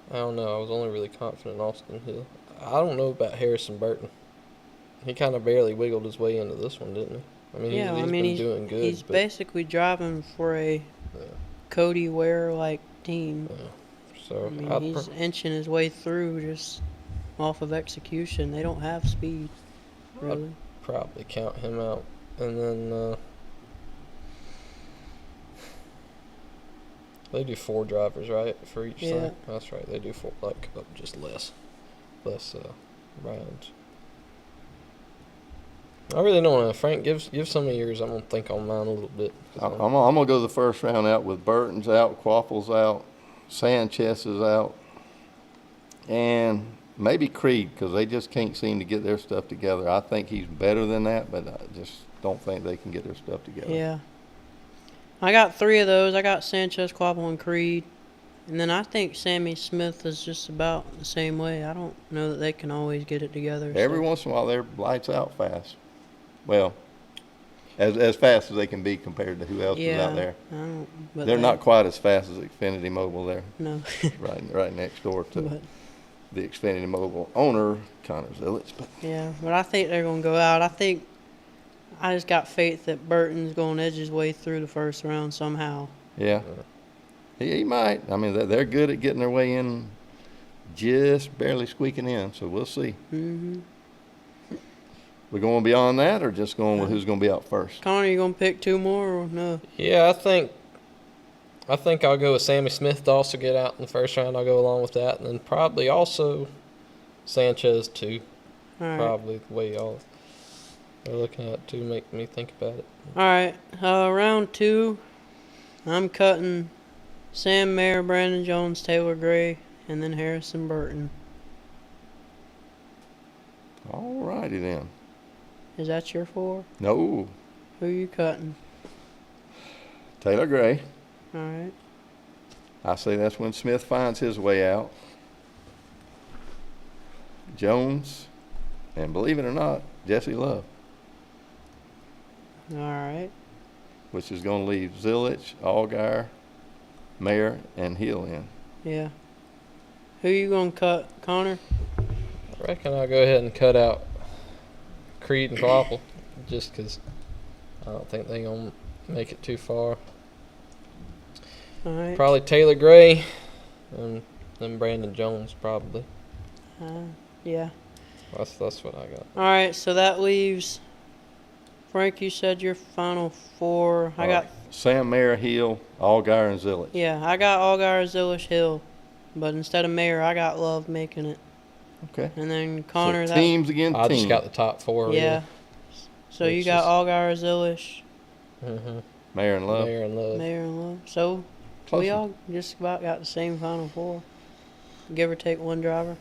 I don't know. I was only really confident in Austin Hill. I don't know about Harrison Burton. He kind of barely wiggled his way into this one, didn't he? I mean, Yeah, he's I mean, been doing good. He's but, basically driving for a Cody Ware-like team. so I mean, I'd he's inching his way through just off of execution. They don't have speed, really. probably count him out. And then they do 4 drivers, right, for each Yeah. thing? That's right. They do 4, like just less rounds. I really don't know. Frank, give some of yours. I'm gonna think on mine a little bit. I'm gonna go the first round out with Burton's out, Quapple's out, Sanchez is out, and maybe Creed, because they just can't seem to get their stuff together. I think he's better than that, but I just don't think they can get their stuff together. Yeah. I got 3 of those. I got Sanchez, Quapple, and Creed. And then I think Sammy Smith is just about the same way. I don't know that they can always get it together. Every once in a while, they're lights out fast. Well, as fast as they can be compared to who else is out there. I don't, but They're not quite as fast as Xfinity Mobile. They're No. right next door to But, the Xfinity Mobile owner, Connor Zilic. But yeah, but I think they're going to go out. I just got faith that Burton's going to edge his way through the first round somehow. yeah, he might. I mean, they're good at getting their way in, just barely squeaking in. So we'll see. Mm-hmm. We're going beyond that, or just going with who's going to be out first? Connor, you going to pick 2 more or no? Yeah, I think I'll go with Sammy Smith to also get out in the first round. I'll go along with that, and then probably also Sanchez too. All right. Probably the way y'all are looking at it to make me think about it. All right. Round 2, I'm cutting Sam Mayer, Brandon Jones, Taylor Gray, and then Harrison Burton. All righty then. Is that your 4? No, Who you cutting? Taylor Gray. All right. I say that's when Smith finds his way out. Jones, and believe it or not, Jesse Love, All right. which is going to leave Zilic, Allgaier, Mayer, and Hill in. Yeah. Who you going to cut, Connor? I reckon I'll go ahead and cut out Creed and Quapple, just because I don't think they're going to make it too far. All right. Probably Taylor Gray and then Brandon Jones, probably. Yeah. That's what I got. All right, so that leaves Frank. You said your final 4. I got Sam Mayer, Hill, Allgaier, and Zilic. I got Allgaier, Zilish, Hill. but instead of Mayer, I got Love making it. Okay. And then Connor, So teams again. I teams. just got the top 4. yeah. So you got Allgaier, Zilish, Mm-hmm. Mayer and Love. Mayer and Love. Mayer, and Love. So Close we one. all just about got the same Final Four, give or take one driver.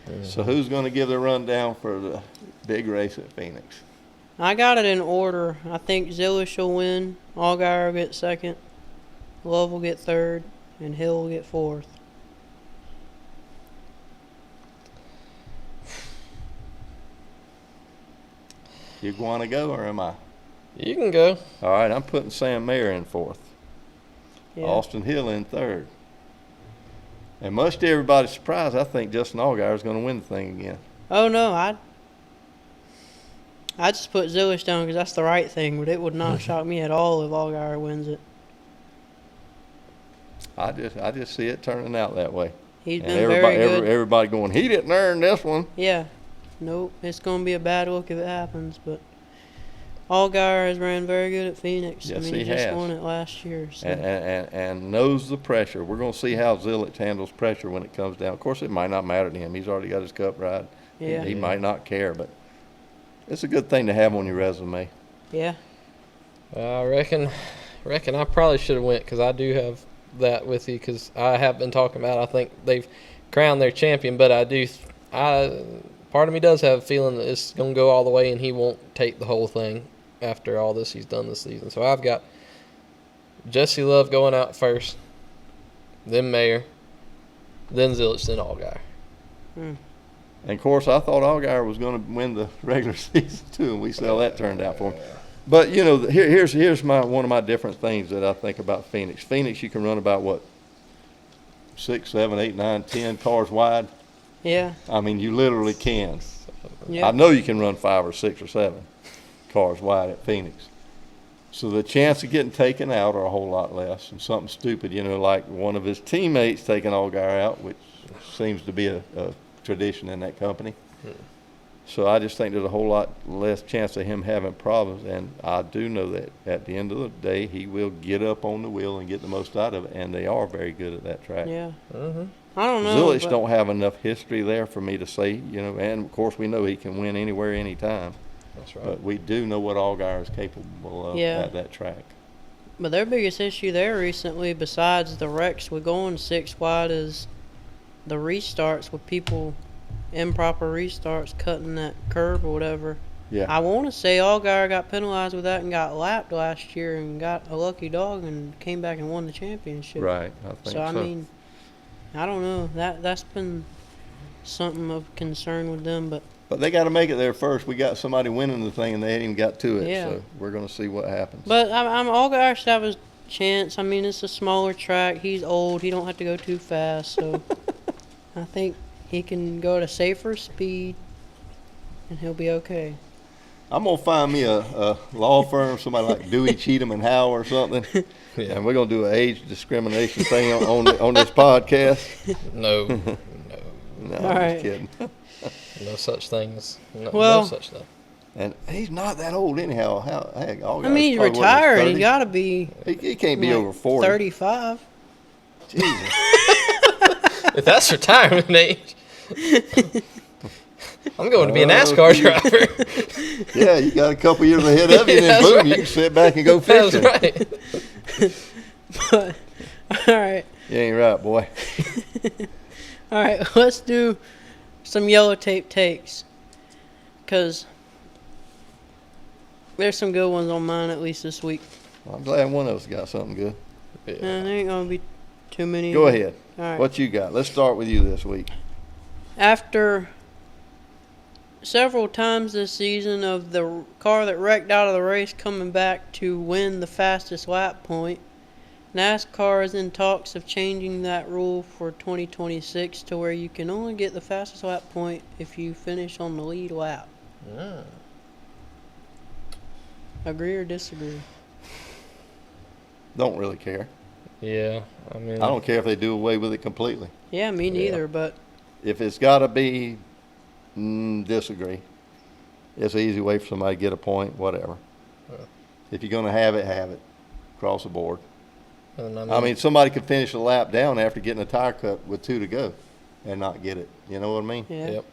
Mm-hmm. So who's going to give the rundown for the big race at Phoenix? I got it in order. I think Zilish will win, Allgaier will get second, Love will get third, and Hill will get fourth. You want to go or am I? You can go. All right, I'm putting Sam Mayer in fourth. Yeah. Austin Hill in third. And much to everybody's surprise, I think Justin Allgaier is going to win the thing again. Oh no, I just put Zilish down because that's the right thing, but it would not shock me at all if Allgaier wins it. I just see it turning out that way. He's And been everybody, very good. everybody going, he didn't earn this one. Yeah. Nope. It's going to be a bad look if it happens, but Allgaier has ran very good at Phoenix. Yes, I mean, he just has. won it last year. So. And knows the pressure. We're going to see how Zilic handles pressure when it comes down. Of course, it might not matter to him. He's already got his cup ride. Yeah. He might not care, but it's a good thing to have on your resume. Yeah. I reckon I probably should have went because I do have that with you because I have been talking about I think they've crowned their champion, but part of me does have a feeling that it's going to go all the way and he won't take the whole thing after all this he's done this season. So I've got Jesse Love going out first, then Mayer, then Zilic, then Allgaier. And, of course, I thought Allgaier was going to win the regular season, too, and we saw how that turned out for him. But, you know, here's one of my different things that I think about Phoenix. Phoenix, you can run about, 6, 7, 8, 9, 10 cars wide? Yeah. I mean, you literally can. Yeah. I know you can run 5 or 6 or 7 cars wide at Phoenix. So the chance of getting taken out are a whole lot less. And something stupid, like one of his teammates taking Allgaier out, which seems to be a tradition in that company. So I just think there's a whole lot less chance of him having problems. And I do know that at the end of the day, he will get up on the wheel and get the most out of it. And they are very good at that track. Yeah. Mm-hmm. I don't know. Zilic don't have enough history there for me to say, and of course we know he can win anywhere, anytime. That's right. But we do know what Allgaier is capable of Yeah. at that track. But their biggest issue there recently, besides the wrecks with going 6 wide, is the restarts with people, improper restarts, cutting that curb or whatever. Yeah. I want to say Allgaier got penalized with that and got lapped last year and got a lucky dog and came back and won the championship. Right, I think so. So, I mean, I don't know. That's been something of concern with them, but they got to make it there first. We got somebody winning the thing, and they ain't even got to it. Yeah. So we're going to see what happens. But I'm Allgaier should have a chance. I mean, it's a smaller track. He's old. He don't have to go too fast. So I think he can go at a safer speed, and he'll be okay. I'm going to find me a law firm, somebody like Dewey, Cheatham, and Howe or something, and we're going to do an age discrimination thing on this podcast. No, No, All I'm right. just kidding. no such things. No Well- such thing. And he's not that old anyhow. Heck, Allgaier's I mean, he's probably, what, retired. 30? He got to be He can't be like over 40. 35. Jesus. If that's retirement age, I'm going to be a NASCAR driver. Yeah, you got a couple years ahead of you, and then That's boom, right. you can sit back and go That's fishing. right. But all right, You ain't right, boy. all right. Let's do some yellow tape takes, cause there's some good ones on mine at least this week. I'm glad one of us got something good. There ain't gonna be too many. Go ahead. All right. What you got? Let's start with you this week. After several times this season of the car that wrecked out of the race coming back to win the fastest lap point, NASCAR is in talks of changing that rule for 2026 to where you can only get the fastest lap point if you finish on the lead lap. Agree or disagree? Don't really care. Yeah, I mean, I don't care if they do away with it completely. Yeah, me neither, but If it's got to be, disagree. It's an easy way for somebody to get a point, whatever. Yeah. If you're going to have it, have it. Across the board. And I mean, somebody could finish a lap down after getting a tire cut with 2 to go and not get it. You know what I mean? Yeah. Yep.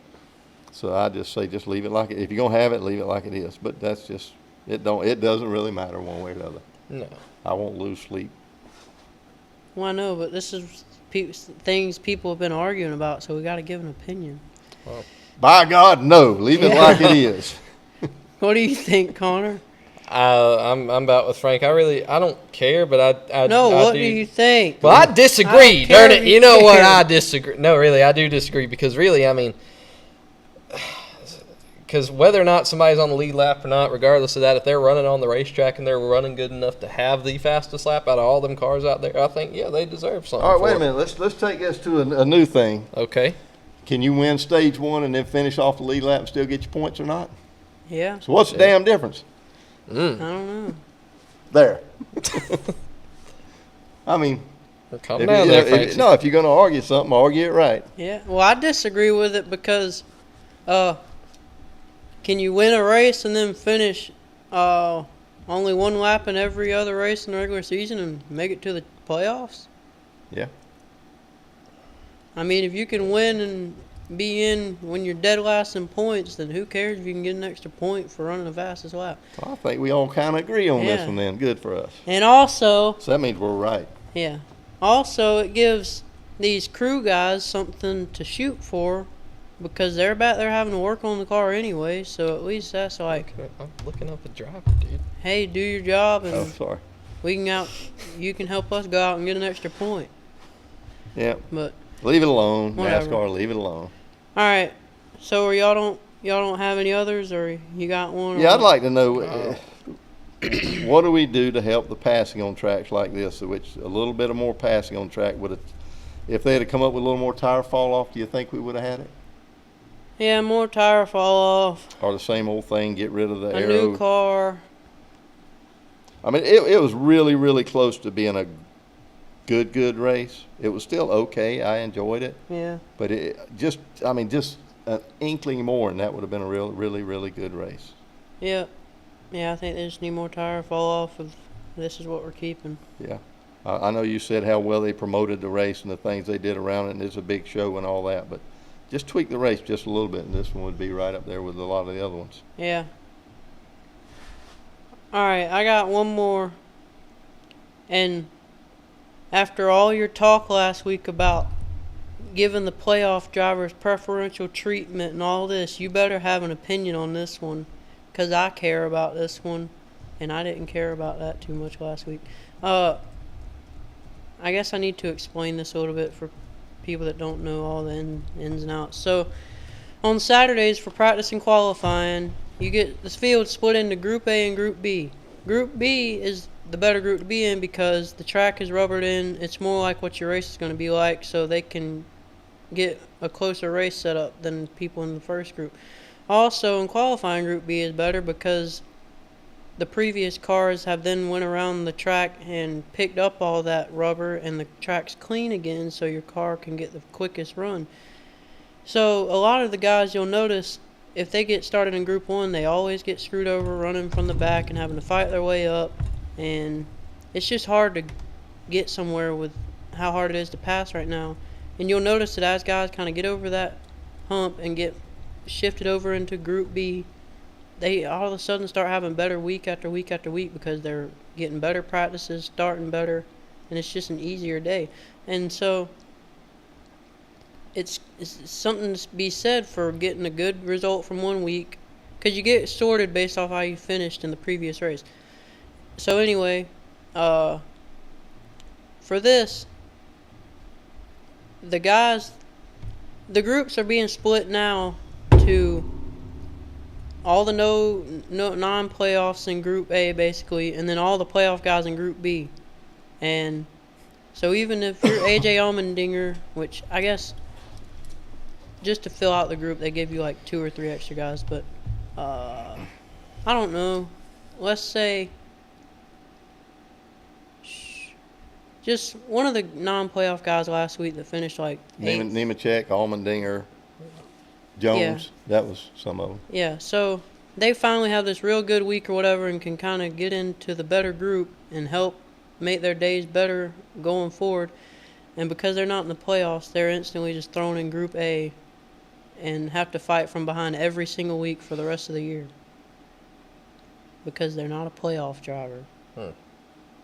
So I just say just leave it like it. If you're going to have it, leave it like it is. But that's just, it doesn't really matter one way or the other. No. I won't lose sleep. Well, I know, but this is things people have been arguing about, so we got to give an opinion. By God, no. Leave it like it is. What do you think, Connor? I'm about with Frank. I don't care, but I No, I what do. do you think? Well, I disagree. I don't care Darn if it! you You know what? care. I disagree. No, really, I do disagree because really, I mean, because whether or not somebody's on the lead lap or not, regardless of that, if they're running on the racetrack and they're running good enough to have the fastest lap out of all them cars out there, I think they deserve something. All right, wait for a minute. Let's take this to a new thing. Okay. Can you win stage 1 and then finish off the lead lap and still get your points or not? Yeah, So what's the damn difference? I don't know. There. I mean, Calm down there, Frank. if you're going to argue something, argue it right. Yeah, well, I disagree with it because, can you win a race and then finish only one lap in every other race in the regular season and make it to the playoffs? Yeah. I mean, if you can win and be in when you're dead last in points, then who cares if you can get an extra point for running the fastest lap? Well, I think we all kind of agree on this Yeah. one then. Good for us. And also, So that means we're right. yeah, also it gives these crew guys something to shoot for because they're back there having to work on the car anyway, so at least that's like, I'm looking up a driver, dude. hey, do your job and Oh, sorry. you can help us go out and get an extra point. Yeah. But Leave it alone. Whatever. NASCAR, leave it alone. all right, so y'all don't have any others, or you got one? or Yeah, I'd what? like to know what do we do to help the passing on tracks like this, which a little bit of more passing on track would have, if they had come up with a little more tire fall off, do you think we would have had it? Yeah, more tire fall off, Or the same old thing, get rid of the a arrow? new car. I mean, it was really, really close to being a good race. It was still okay. I enjoyed it. Yeah. But just an inkling more, and that would have been a really, really good race. Yeah. Yeah, I think they just need more tire fall off of this is what we're keeping. Yeah. I know you said how well they promoted the race and the things they did around it, and it's a big show and all that, but just tweak the race just a little bit, and this one would be right up there with a lot of the other ones. Yeah. All right, I got one more. And after all your talk last week about giving the playoff drivers preferential treatment and all this, you better have an opinion on this one, because I care about this one, and I didn't care about that too much last week. I guess I need to explain this a little bit for people that don't know all the ins and outs. So, on Saturdays for practice and qualifying, you get this field split into Group A and Group B. Group B is the better group to be in because the track is rubbered in. It's more like what your race is going to be like, so they can get a closer race set up than people in the first group. Also, in qualifying, Group B is better because the previous cars have then went around the track and picked up all that rubber, and the track's clean again, so your car can get the quickest run. So a lot of the guys, you'll notice, if they get started in Group 1, they always get screwed over running from the back and having to fight their way up, and it's just hard to get somewhere with how hard it is to pass right now. And you'll notice that as guys kind of get over that hump and get shifted over into Group B, they all of a sudden start having better week after week after week because they're getting better practices, starting better, and it's just an easier day. And so it's something to be said for getting a good result from one week, because you get sorted based off how you finished in the previous race. So anyway, for this, the groups are being split now to all the no non-playoffs in Group A, basically, and then all the playoff guys in Group B. And so even if you're AJ Allmendinger, which I guess just to fill out the group, they give you like 2 or 3 extra guys, but I don't know. Let's say just one of the non-playoff guys last week that finished like 8th. Nemechek, Allmendinger, Jones. That was some of them. Yeah, so they finally have this real good week or whatever and can kind of get into the better group and help make their days better going forward. And because they're not in the playoffs, they're instantly just thrown in Group A and have to fight from behind every single week for the rest of the year. Because they're not a playoff driver.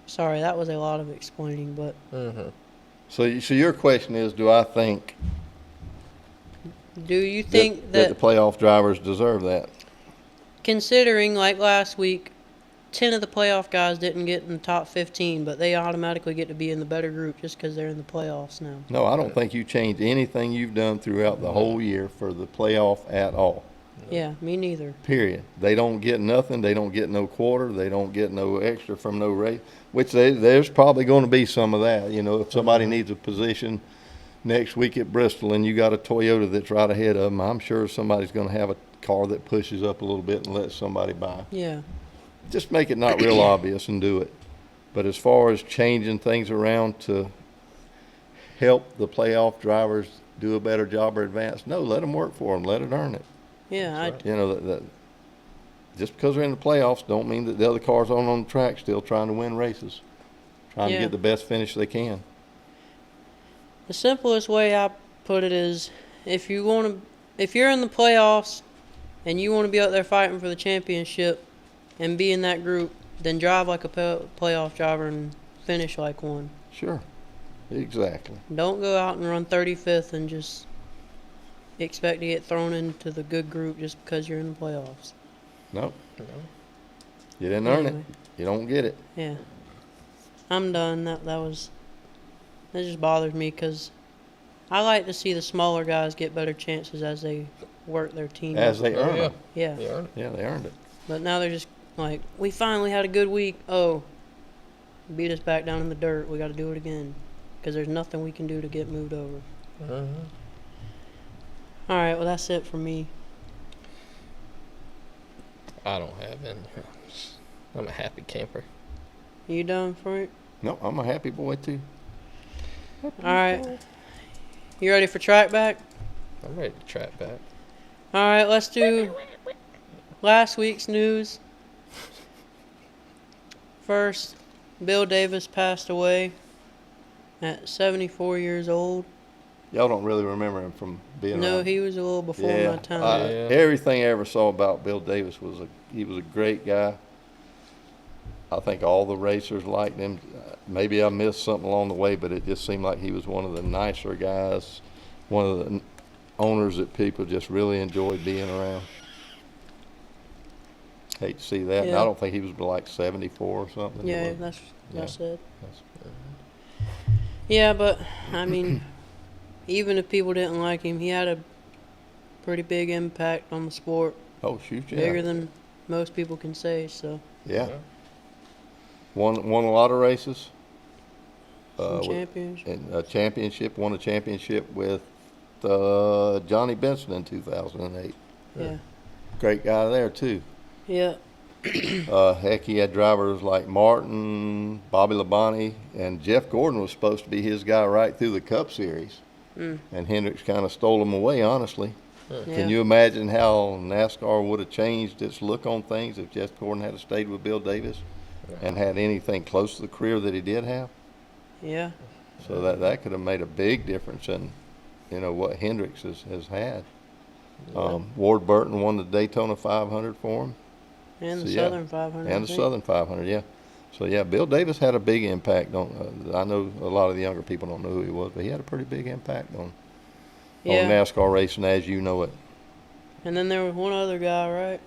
Sorry, that was a lot of explaining, but... So your question is, do I think Do you think that the playoff drivers deserve that? Considering, like last week, 10 of the playoff guys didn't get in the top 15, but they automatically get to be in the better group just because they're in the playoffs now. No, I don't think you change anything you've done throughout the whole year for the playoff at all. Yeah, me neither. Period. They don't get nothing. They don't get no quarter. They don't get no extra from no race, which there's probably going to be some of that. You know, if somebody needs a position next week at Bristol and you got a Toyota that's right ahead of them, I'm sure somebody's going to have a car that pushes up a little bit and lets somebody by. Yeah. Just make it not real obvious and do it. But as far as changing things around to help the playoff drivers do a better job or advance, no, let them work for them. Let it earn it. Yeah, You know, that just because they're in the playoffs don't mean that the other cars on the track still trying to win races, trying to get the best finish they can. the simplest way I put it is if you're in the playoffs and you want to be out there fighting for the championship and be in that group, then drive like a playoff driver and finish like one. Sure. Exactly. Don't go out and run 35th and just expect to get thrown into the good group just because you're in the playoffs. Nope. You didn't earn it. You don't get it. Yeah. I'm done. That just bothers me because I like to see the smaller guys get better chances as they work their team. As they earn it. Yeah. Yeah, they earned it. But now they're just like, we finally had a good week. Oh, beat us back down in the dirt. We got to do it again because there's nothing we can do to get moved over. All right, well, that's it for me. I don't have any. I'm a happy camper. You done, Frank? No, I'm a happy boy too. All right. You ready for track back? I'm ready to track back. All right, let's do last week's news. First, Bill Davis passed away at 74 years old. Y'all don't really remember him from being No, around. he was a little before my time. Everything I ever saw about Bill Davis was he was a great guy. I think all the racers liked him. Maybe I missed something along the way, but it just seemed like he was one of the nicer guys, one of the owners that people just really enjoyed being around. Hate to see that. And Yeah. I don't think he was like 74 or something. Yeah, that's what I said. That's, Yeah, but, I mean, even if people didn't like him, he had a pretty big impact on the sport. Oh, shoot, yeah. Bigger than most people can say, so. Yeah. Won a lot of races. Champions. And won a championship with Johnny Benson in 2008. Yeah. Great guy there, too. Yeah. Heck, he had drivers like Martin, Bobby Labonte, and Jeff Gordon was supposed to be his guy right through the Cup Series. And Hendricks kind of stole him away, honestly. Yeah. Can you imagine how NASCAR would have changed its look on things if Jeff Gordon had stayed with Bill Davis and had anything close to the career that he did have? Yeah. So that could have made a big difference in, what Hendricks has had. Ward Burton won the Daytona 500 for him. And the Southern 500. And the Southern 500, yeah. So, yeah, Bill Davis had a big impact on, I know a lot of the younger people don't know who he was, but he had a pretty big impact on NASCAR racing as you know it. And then there was one other guy, right?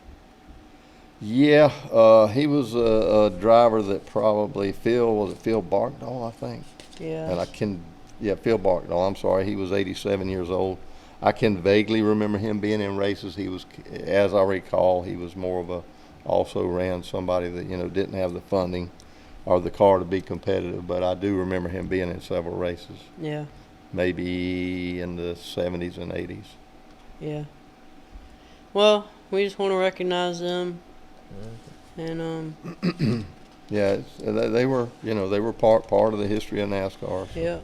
Yeah, he was a driver that probably Phil Barkdahl, I think? Yeah. And Phil Barkdahl, I'm sorry, he was 87 years old. I can vaguely remember him being in races. He was, as I recall, he was more of also ran somebody that, didn't have the funding or the car to be competitive, but I do remember him being in several races. Yeah. Maybe in the 70s and 80s. Yeah. Well, we just want to recognize them. And, yeah, they were part of the history of NASCAR. So yeah.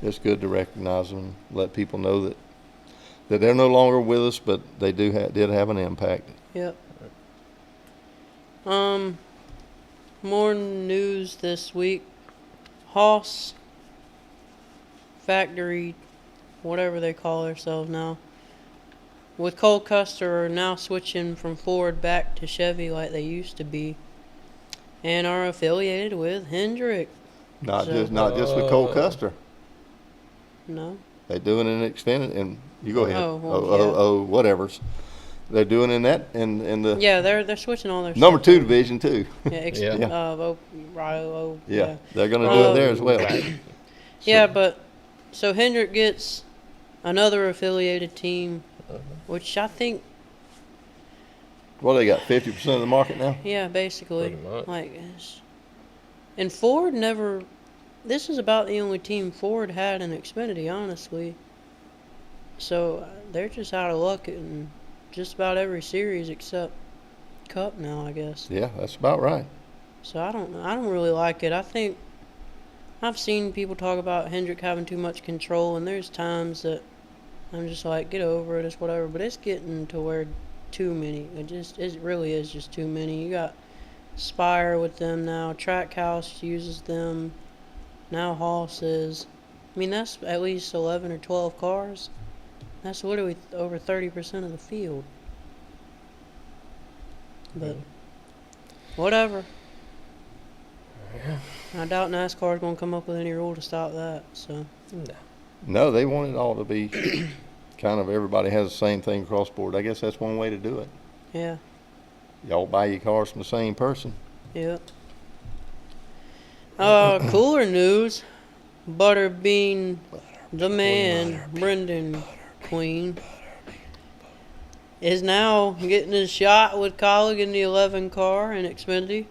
it's good to recognize them, let people know that they're no longer with us, but they did have an impact. Yep. More news this week. Haas factory, whatever they call themselves now, with Cole Custer are now switching from Ford back to Chevy like they used to be, and are affiliated with Hendrick. Not just with Cole Custer. No. They're doing an extended, and you go ahead. Oh, Whatever's. They're doing in that in the Yeah, they're switching all their number stuff. 2 division too. Yeah. They're going to do it there as well. Yeah, but so Hendrick gets another affiliated team, which I think, Well, they got 50% of the market now. yeah, basically, Pretty much. like, and Ford never. This is about the only team Ford had in Xfinity, honestly. So they're just out of luck in just about every series except Cup now, I guess. Yeah, that's about right. So I don't really like it. I think I've seen people talk about Hendrick having too much control, and there's times that I'm just like, get over it, it's whatever. But it's getting to where too many. It really is just too many. You got Spire with them now. Trackhouse uses them. Now Haas is. I mean, that's at least 11 or 12 cars. That's literally over 30% of the field. But whatever. Yeah. I doubt NASCAR is going to come up with any rule to stop that. So No, they want it all to be kind of everybody has the same thing across the board. I guess that's one way to do it. yeah, Y'all buy your cars from the same person. yeah. Cooler news: Butterbean, the man, Brendan Queen, is now getting his shot with Colleague in the 11 car in Xfinity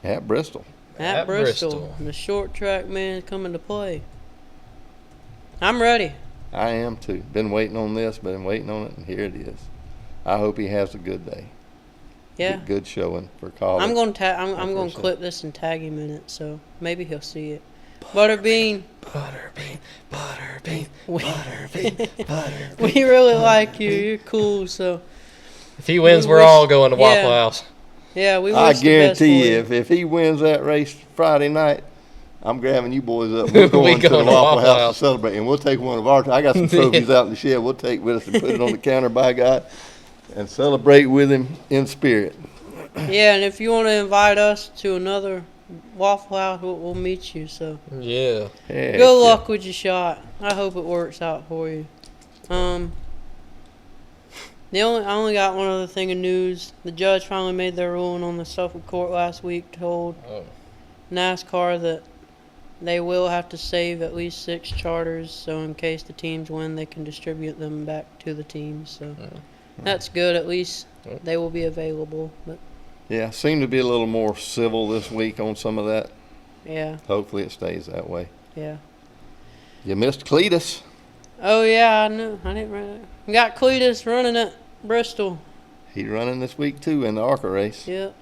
At Bristol. at Bristol. And the short track man is coming to play. I'm ready. I am too. Been waiting on this, been waiting on it, and here it is. I hope he has a good day. Yeah. Good showing for college. I'm going to clip this and tag him in it, so maybe he'll see it. Butterbean. We really like you. You're cool. So If he wins, we're wish- all going to Waffle yeah. House. yeah, we. Wish I the best guarantee for you, if he wins that race Friday night, I'm grabbing you boys up. We're going to the Waffle House to celebrate, and we'll take one of our. I got some trophies out in the shed. We'll take with us and put it on the counter, by God, and celebrate with him in spirit. Yeah, and if you want to invite us to another Waffle House, we'll meet you. So Yeah. Heck good yeah. luck with your shot. I hope it works out for you. I only got one other thing of news. The judge finally made their ruling on the Suffolk court last week. Told NASCAR that they will have to save at least 6 charters, so in case the teams win, they can distribute them back to the teams. So that's good. At least they will be available. But Yeah, seemed to be a little more civil this week on some of that. yeah, Hopefully it stays that way. yeah. You missed Cletus. Oh yeah, I knew. I didn't run it. We got Cletus running at Bristol. He's running this week too in the ARCA race. Yep.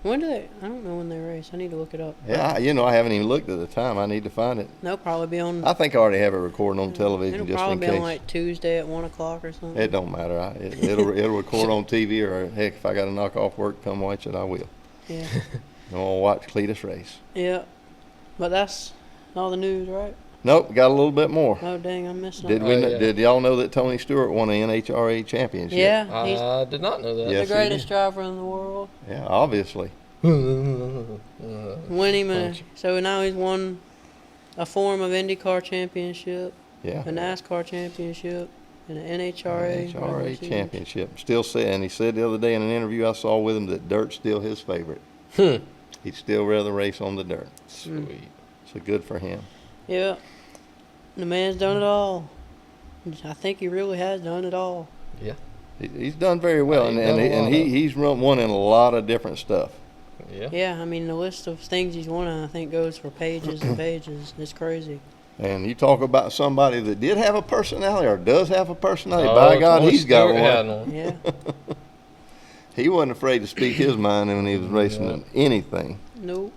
When do they? I don't know when they race. I need to look it up. Yeah, I haven't even looked at the time. I need to find it. They'll probably be on. I think I already have it recorded on television It'll just probably in be case. on like Tuesday at 1 o'clock or something. It don't matter. It'll record on TV, or heck, if I got to knock off work, come watch it, I will. Yeah. I'm gonna watch Cletus race. Yeah. But that's all the news, right? Nope, got a little bit more. Oh dang, I'm missing. Did it. Did y'all know that Tony Stewart won an NHRA championship? Yeah, he's I did not know that. Yes, the he greatest did. driver in the world. Yeah, obviously. Win him so now he's won a form of IndyCar championship, Yeah. a NASCAR championship, and an NHRA. NHRA championship. Still saying, he said the other day in an interview I saw with him that dirt's still his favorite. He'd still rather race on the dirt. Sweet. So good for him. Yeah. The man's done it all. I think he really has done it all. He's done very well, He's done a lot he's won in a lot of different stuff. Yeah. Yeah, I mean, the list of things he's won, I think, goes for pages and pages. It's crazy. And you talk about somebody that did have a personality or does have a personality. Oh, By God, Tony he's got Stewart had one. one. Yeah. He wasn't afraid to speak his mind when he was racing in anything. Nope.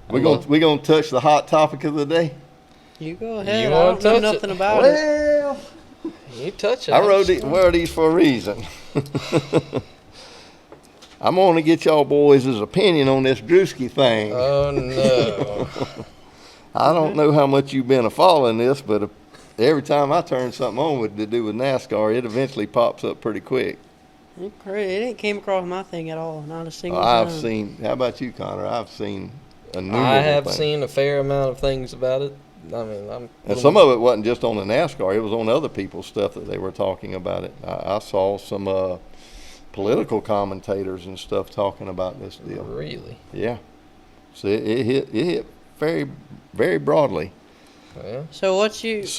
We're gonna touch the hot topic of the day. You go ahead. You I wanna don't know touch it? nothing about it. Well, You touch it. I wrote wear these for a reason. I'm going to get y'all boys' opinion on this Drewski thing. Oh, no. I don't know how much you've been following this, but every time I turn something on to do with NASCAR, it eventually pops up pretty quick. It didn't came across my thing at all, not a single time. I've seen. How about you, Connor? I've seen innumerable I have things. seen a fair amount of things about it. I mean, And some of it wasn't just on the NASCAR; it was on other people's stuff that they were talking about it. I saw some political commentators and stuff talking about this deal. Really? Yeah. So it hit very, very broadly. Yeah. So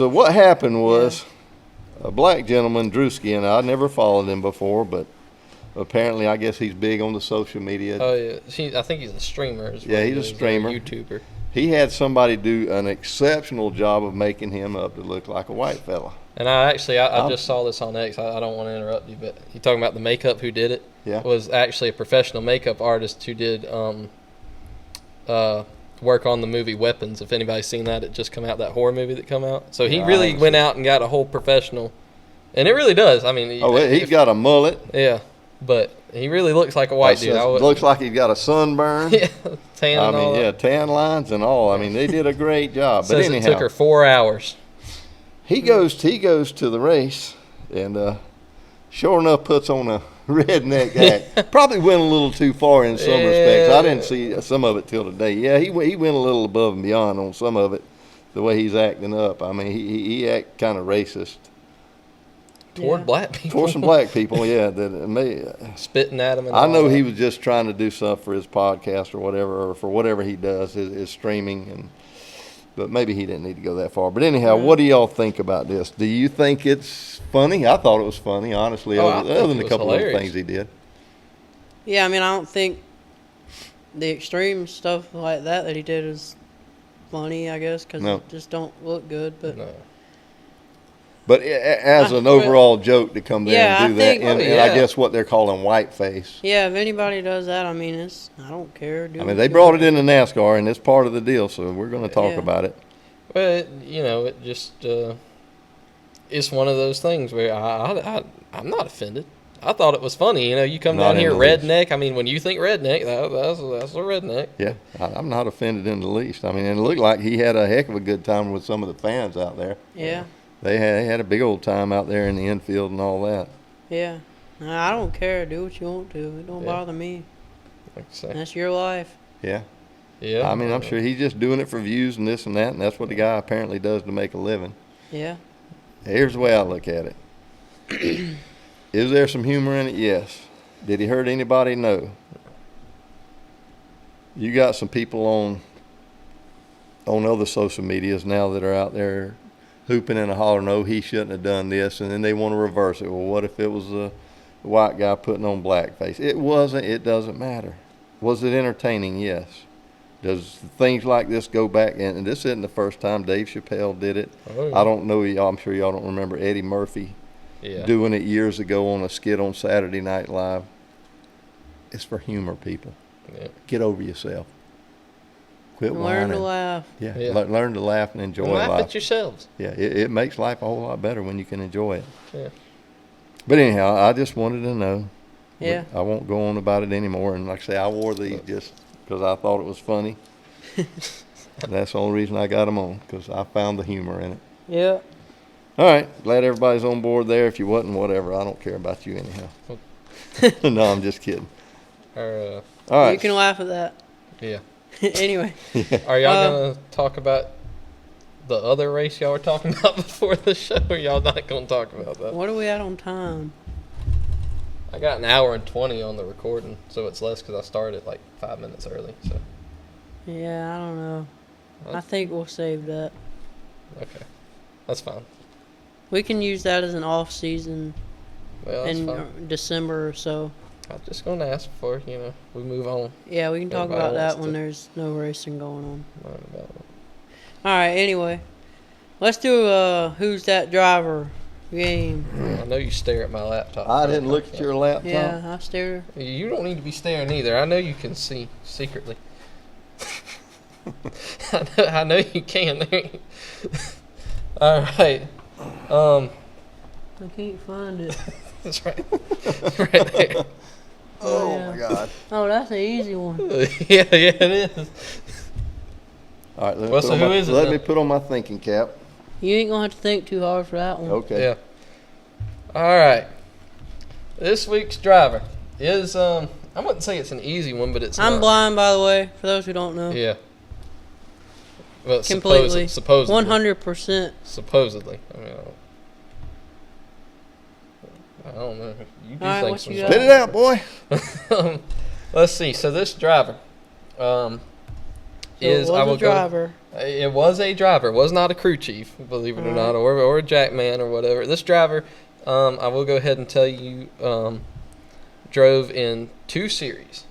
what happened was a black gentleman, Drewski, and I'd never followed him before, but apparently I guess he's big on the social media. Oh, yeah. I think he's a streamer. Yeah, he's a streamer. YouTuber. He had somebody do an exceptional job of making him up to look like a white fella. And I just saw this on X. I don't want to interrupt you, but you talking about the makeup who did it? Yeah. Was actually a professional makeup artist who did work on the movie Weapons. If anybody's seen that, it just come out, that horror movie that come out. So he really went out and got a whole professional, and it really does. I mean, he's got a mullet. Yeah, but he really looks like a white dude. Looks like he's got a sunburn. Yeah, tan. I mean, tan lines and all. I mean, they did a great job. But Says anyhow, it took her 4 hours. He goes to the race, and sure enough puts on a redneck act. Probably went a little too far in some respects. I didn't see some of it till today. Yeah, he went a little above and beyond on some of it, the way he's acting up. I mean, he act kind of racist Toward black people. Toward some black people, yeah. Spitting at him. And I know all he that. was just trying to do something for his podcast or whatever, or for whatever he does, his streaming, but maybe he didn't need to go that far. But anyhow, what do y'all think about this? Do you think it's funny? I thought it was funny, honestly, other than a couple of things he did. Yeah, I mean, I don't think the extreme stuff like that he did is funny, I guess, because it just don't look good. But But as an overall joke to come there and do that, and I guess what they're calling whiteface. Yeah, if anybody does that, I mean, I don't care. They brought it into NASCAR, and it's part of the deal, so we're going to talk about it. Well, it just it's one of those things where I'm not offended. I thought it was funny. You come down here, redneck. I mean, when you think redneck, that's a redneck. Yeah, I'm not offended in the least. I mean, and it looked like he had a heck of a good time with some of the fans out there. Yeah. They had a big old time out there in the infield and all that. Yeah. I don't care. Do what you want to. It don't bother me. That's your life. Yeah. Yeah. I mean, I'm sure he's just doing it for views and this and that, and that's what the guy apparently does to make a living. Yeah. Here's the way I look at it. Is there some humor in it? Yes. Did he hurt anybody? No. You got some people on other social medias now that are out there hooping and hollering, no, he shouldn't have done this, and then they want to reverse it. Well, what if it was a white guy putting on blackface? It wasn't. It doesn't matter. Was it entertaining? Yes. Does things like this go back? And this isn't the first time Dave Chappelle did it. Oh, yeah. I don't know. I'm sure y'all don't remember Eddie Murphy doing it years ago on a skit on Saturday Night Live. It's for humor, people. Yeah. Get over yourself. Quit whining. Learn to laugh. Yeah. Learn to laugh and enjoy life. Laugh at yourselves. Yeah, it makes life a whole lot better when you can enjoy it. Yeah. But anyhow, I just wanted to know. Yeah. I won't go on about it anymore. And like I say, I wore these just because I thought it was funny. That's the only reason I got them on, because I found the humor in it. Yeah. All right. Glad everybody's on board there. If you wasn't, whatever. I don't care about you anyhow. No, I'm just kidding. All right. You can laugh at that. Yeah. Anyway. Are y'all going to talk about the other race y'all were talking about before the show, or y'all not going to talk about that? What are we at on time? I got an hour and 20 on the recording, so it's less because I started like 5 minutes early. So. Yeah, I don't know. I think we'll save that. Okay. That's fine. We can use that as an off-season in December or so. I'm just going to ask for, we move on. Yeah, we can talk about that when there's no racing going on. All right, anyway. Let's do Who's That Driver game. I know you stare at my laptop. I didn't look at your laptop. Yeah, I stare. You don't need to be staring either. I know you can see secretly. I know you can. All right. I can't find it. That's right. Right there. Oh, yeah. my God. Oh, that's an easy one. yeah, it is. All right, let me, Well, put, so on who my, is it let then? me put on my thinking cap. You ain't gonna have to think too hard for that one. Okay. Yeah. All right. This week's driver is I wouldn't say it's an easy one, but it's I'm not. blind, by the way, for those who don't know. Yeah. Well, Completely. supposedly. 100%. Supposedly. I mean, I don't know. You do All right, think what some you got? Spit it out, boy. Let's see. So this driver is So it I was will a driver. It was a driver. It was not a crew chief, believe it or not, or a jackman or whatever. This driver, I will go ahead and tell you, drove in 2 series.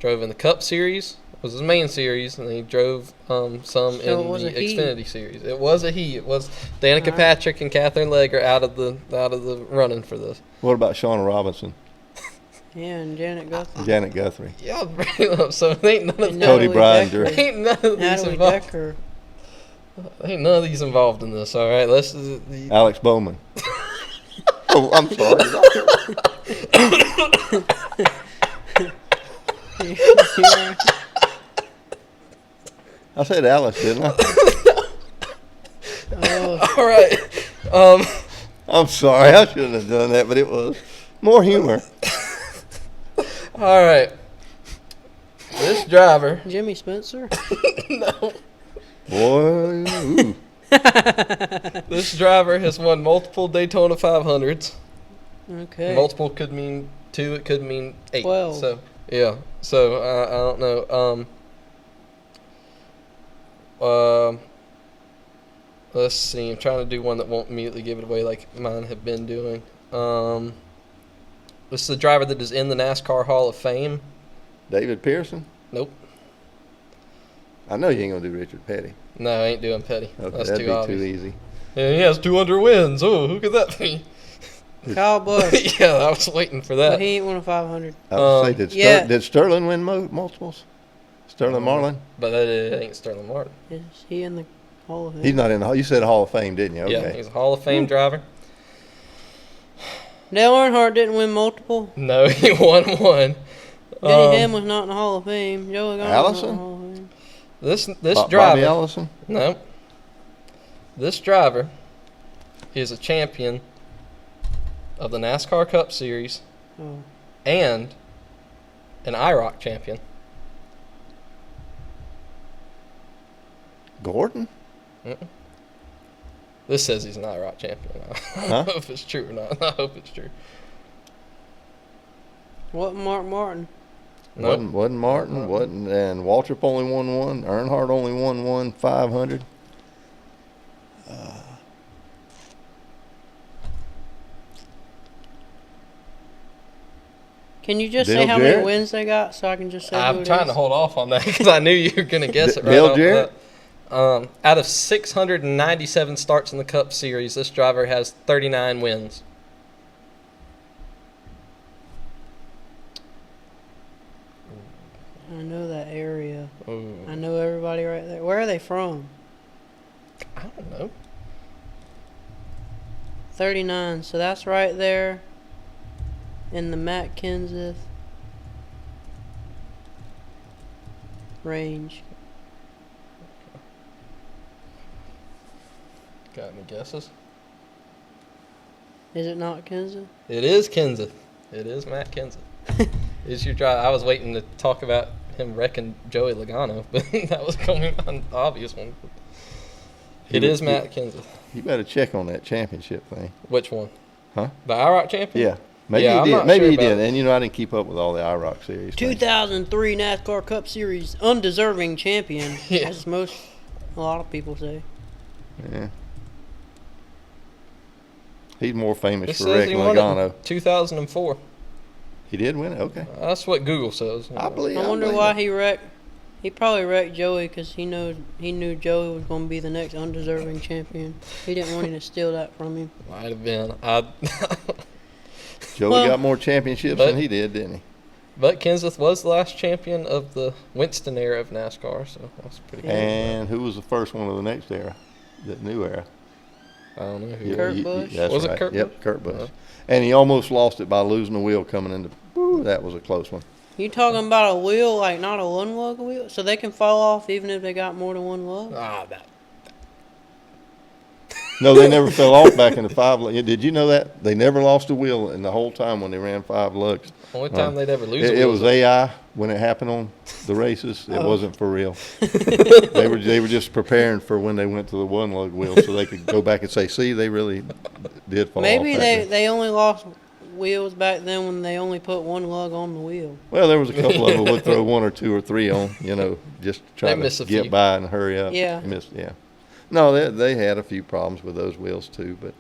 Drove in the Cup Series, was his main series, and he drove some So in it was the a he. Xfinity Series. It was a he. It was Danica Alright. Patrick and Catherine Legger out of the running for this. What about Shauna Robinson? Yeah, and Janet Guthrie. Janet Guthrie. Yeah, bring it up. So it ain't none of And them. Cody Natalie Brynder. Decker. Ain't none of these Natalie involved. Decker. Ain't none of these involved in this. All right, let's. Alex Bowman. Oh, I'm sorry. I said Alice, didn't I? All right. I'm sorry. I shouldn't have done that, but it was more humor. All right. This driver. Jimmy Spencer. No. Boy, ooh. This driver has won multiple Daytona 500s. Okay. Multiple could mean 2. It could mean 8. 12. So yeah. So I don't know. Let's see. I'm trying to do one that won't immediately give it away, like mine have been doing. This is the driver that is in the NASCAR Hall of Fame. David Pearson? Nope. I know you ain't going to do Richard Petty. No, I ain't doing Petty. Okay, That's that'd too be obvious. too easy. Yeah, he has 200 wins. Oh, who could that be? Kyle Busch. Yeah, I was waiting for But that. he ain't won a 500. I would say, did, yeah. did Sterling win multiples? Sterling Marlin? But that ain't Sterling Martin. Is he in the Hall of Fame? He's not in the Hall. You said Hall of Fame, didn't you? Okay. Yeah, he's a Hall of Fame driver. Dale Earnhardt didn't win multiple. No, he won one. Denny Hamlin's not in the Hall of Fame. Joey Logano's not in Allison? the Hall of Fame. This Bobby driver. Allison? No. This driver is a champion of the NASCAR Cup Series Oh. and an IROC champion. Gordon? Mm-mm. This says he's an IROC champion. I don't know if it's true or not. I hope it's true. What Mark Martin? Nope. Wasn't Martin, wasn't, and Waltrip only won 1. Earnhardt only won 1 500. Can you just Dale say how Jarrett? many wins they got so I can just say who I'm it trying is? to hold off on that because I knew you were going to guess it right Dale off Jarrett? the bat. Out of 697 starts in the Cup Series, this driver has 39 wins. I know that area. Ooh. I know everybody right there. Where are they from? I don't know. 39. So that's right there in the Matt Kenseth range. Got any guesses? Is it not Kenseth? It is Kenseth. It is Matt Kenseth. It's your drive. I was waiting to talk about him wrecking Joey Logano, but that was coming an obvious one. It is Matt Kenseth. You better check on that championship thing. Which one? Huh? The IROC champion? Yeah. Maybe Yeah, he I'm did. not Maybe sure he about did. it. And, you know, I didn't keep up with all the IROC series. things. 2003 NASCAR Cup Series undeserving champion, Yeah. as a lot of people say. Yeah. He's more famous It for says he wrecking won it Logano. in 2004. He did win it? Okay. That's what Google says. I believe I wonder why he wrecked. He probably wrecked Joey because he knew Joey was going to be the next undeserving champion. He didn't want him to steal that from him. Might have been. Joey Well, got more championships but- than he did, didn't he? But Kenseth was the last champion of the Winston era of NASCAR, so that's pretty good. And who was the first one of the next era? The new era? I don't know who. You- Kurt you- Busch? That's Was it right. Kurt Yep, Busch? Kurt Busch. Uh-huh. And he almost lost it by losing the wheel coming into Woo, that was a close one. You talking about a wheel, like not a one lug wheel, so they can fall off even if they got more than one lug? No, they never fell off back in the 5 lug. Did you know that? They never lost a wheel in the whole time when they ran 5 lugs. Only time they'd ever lose a wheel. It was AI when it happened on the races. It wasn't for real. They were just preparing for when they went to the 1 lug wheel so they could go back and say, see, they really did fall off. Maybe they only lost wheels back then when they only put 1 lug on the wheel. Well, there was a couple of them who would throw 1 or 2 or 3 on, just trying to get by and hurry up. Yeah. Yeah. No, they had a few problems with those wheels too, but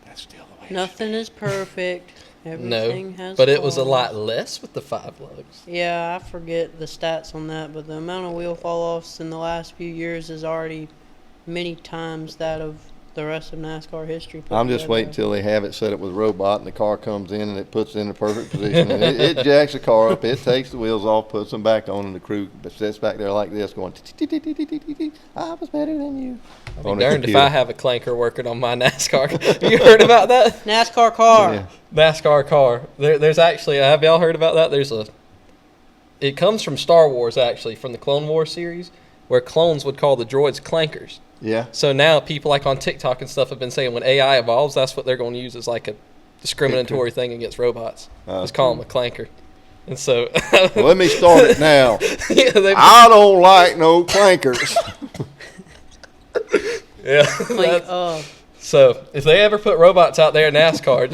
that's still the way. Nothing is perfect. Everything has but it was a flaws. lot less with the 5 lugs. Yeah, I forget the stats on that, but the amount of wheel fall-offs in the last few years is already many times that of the rest of NASCAR history. I'm just waiting till they have it set up with a robot and the car comes in and it puts it in the perfect position. And it jacks the car up, it takes the wheels off, puts them back on, and the crew sits back there like this going, I was better than you. I'll be darned if I have a clanker working on my NASCAR. Have you heard about that? NASCAR car. Yeah. NASCAR car. There's actually, have y'all heard about that? It comes from Star Wars, actually, from the Clone Wars series, where clones would call the droids clankers. Yeah. So now people like on TikTok and stuff have been saying when AI evolves, that's what they're going to use as like a discriminatory thing against robots. Just call them a clanker. And so well, let me start it now. Yeah, I don't like no clankers. Yeah. So if they ever put robots out there in NASCAR,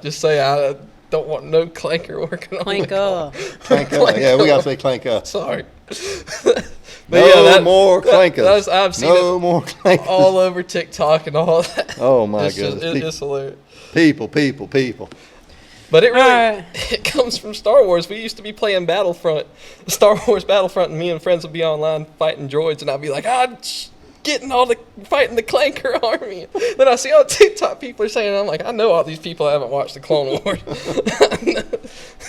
just say I don't want no clanker working on Clank the car. up. Clank up. Yeah, we gotta say clank up. Sorry. More clankers. I've seen more clankers. all over TikTok and all that. Oh my It's just, goodness. it's hilarious. People. But it really Alright. it comes from Star Wars. We used to be playing Battlefront, Star Wars Battlefront, and me and friends would be online fighting droids, and I'd be like, fighting the clanker army. Then I see on TikTok people are saying, I'm like, I know all these people haven't watched the Clone Wars.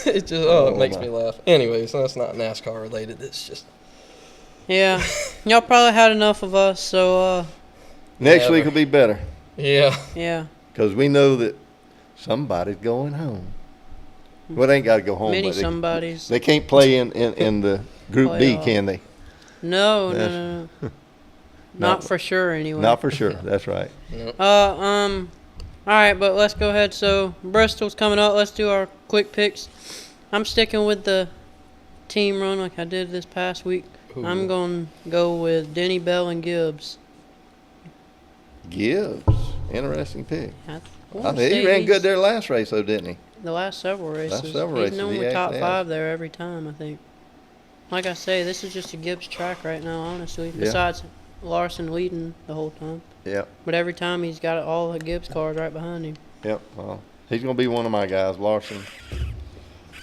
It just it makes me laugh. Anyways, that's not NASCAR related. It's just Yeah. Y'all probably had enough of us, so Next week will be better yeah. yeah. because we know that somebody's going home. Well, they ain't got to go home. Many but somebodies. they can't play in the Group B, Playoff. can they? No. Not for sure, anyway. Not for sure. That's right. All right, but let's go ahead. So Bristol's coming up. Let's do our quick picks. I'm sticking with the team run like I did this past week. Ooh. I'm going to go with Denny, Bell, and Gibbs. Gibbs. Interesting pick. I I think he ran good there last race, though, didn't he? The last several races. several He's races, normally he top actually 5 there every time, I think. Like I say, this is just a Gibbs track right now, honestly. Yeah. Besides Larson leading the whole time. Yep. But every time he's got all the Gibbs cars right behind him. Yep. Well, he's going to be one of my guys, Larson,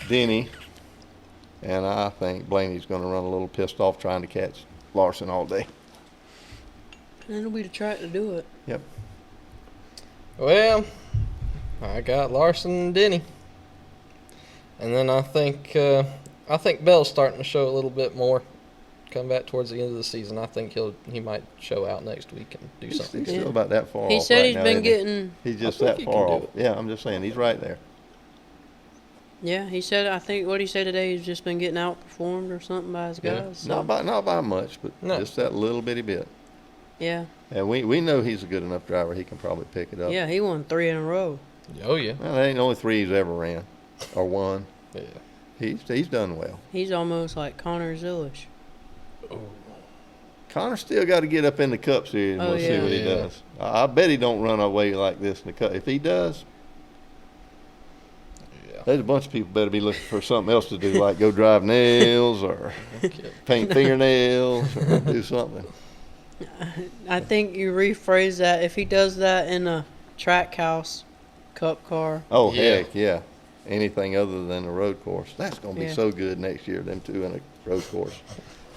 Denny, and I think Blaney's going to run a little pissed off trying to catch Larson all day. And it'll be the track to do it. Yep. Well, I got Larson and Denny. And then I think Bell's starting to show a little bit more. Come back towards the end of the season. I think he might show out next week and do something. He's still about that far off. He said right he's now, been isn't he? getting. He's just I think that he far can do off. Yeah, I'm just saying he's right there. Yeah, he said. I think what he said today, he's just been getting outperformed or something by his Yeah. guys. So, Not by much, but No. just that little bitty bit. yeah, And we know he's a good enough driver. He can probably pick it up. yeah, he won 3 in a row. Oh yeah. Well, that ain't the only 3 he's ever ran or won. Yeah. He's done well. He's almost like Connor Zillish. Connor still got to get up in the Cup Series and Oh, we'll see yeah. what he Yeah. does. I bet he don't run away like this in the Cup. If he does, Yeah. there's a bunch of people better be looking for something else to do, like go drive nails or paint fingernails or do something. I think you rephrase that. If he does that in a track house cup car, Oh, Yeah. heck, yeah. Anything other than a road course. That's going to be Yeah. so good next year, them two in a road course.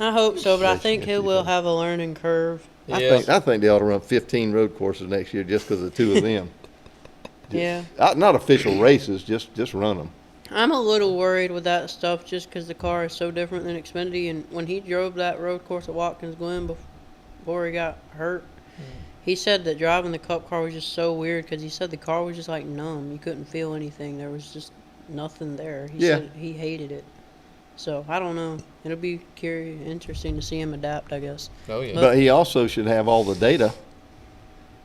I hope so. But I Yes, think yes, he you will do. have a learning curve. Yes. I think they ought to run 15 road courses next year just because of the two of them. Yeah, Not official races, just run them. I'm a little worried with that stuff just because the car is so different than Xfinity. And when he drove that road course at Watkins Glen before he got hurt, he said that driving the cup car was just so weird because he said the car was just like numb. You couldn't feel anything. There was just nothing there. He Yeah. said he hated it. So I don't know. It'll be interesting to see him adapt, I guess. Oh yeah. But he also should have all the data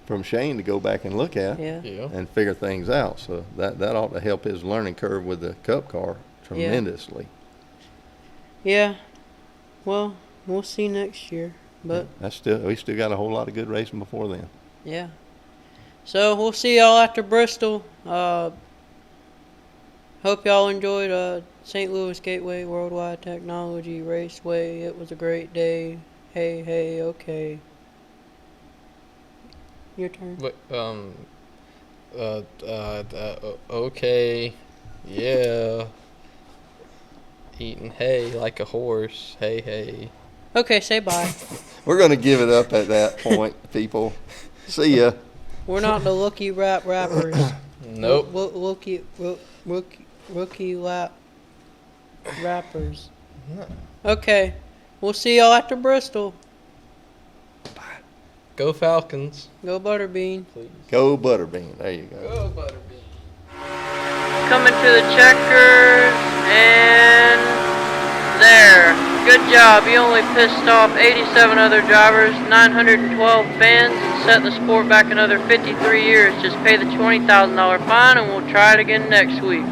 from Shane to go back and look at Yeah. Yeah. and figure things out. So that ought to help his learning curve with the Cup car tremendously. Yeah. Well, we'll see next year. But We still got a whole lot of good racing before then. yeah. So we'll see y'all after Bristol. Hope y'all enjoyed St. Louis Gateway Worldwide Technology Raceway. It was a great day. Hey, okay. Your turn. But, okay. Yeah. Eating hay like a horse. Hey. Okay, say bye. We're going to give it up at that point, people. See ya. We're not the Lookie rappers. Nope. Rookie lap rappers. Okay, we'll see y'all after Bristol. Go Falcons. Go Butterbean. Please. Go Butterbean. There you go. Go Butterbean. Coming to the checkers, and there. Good job. You only pissed off 87 other drivers, 912 fans, and set the sport back another 53 years. Just pay the $20,000 fine, and we'll try it again next week.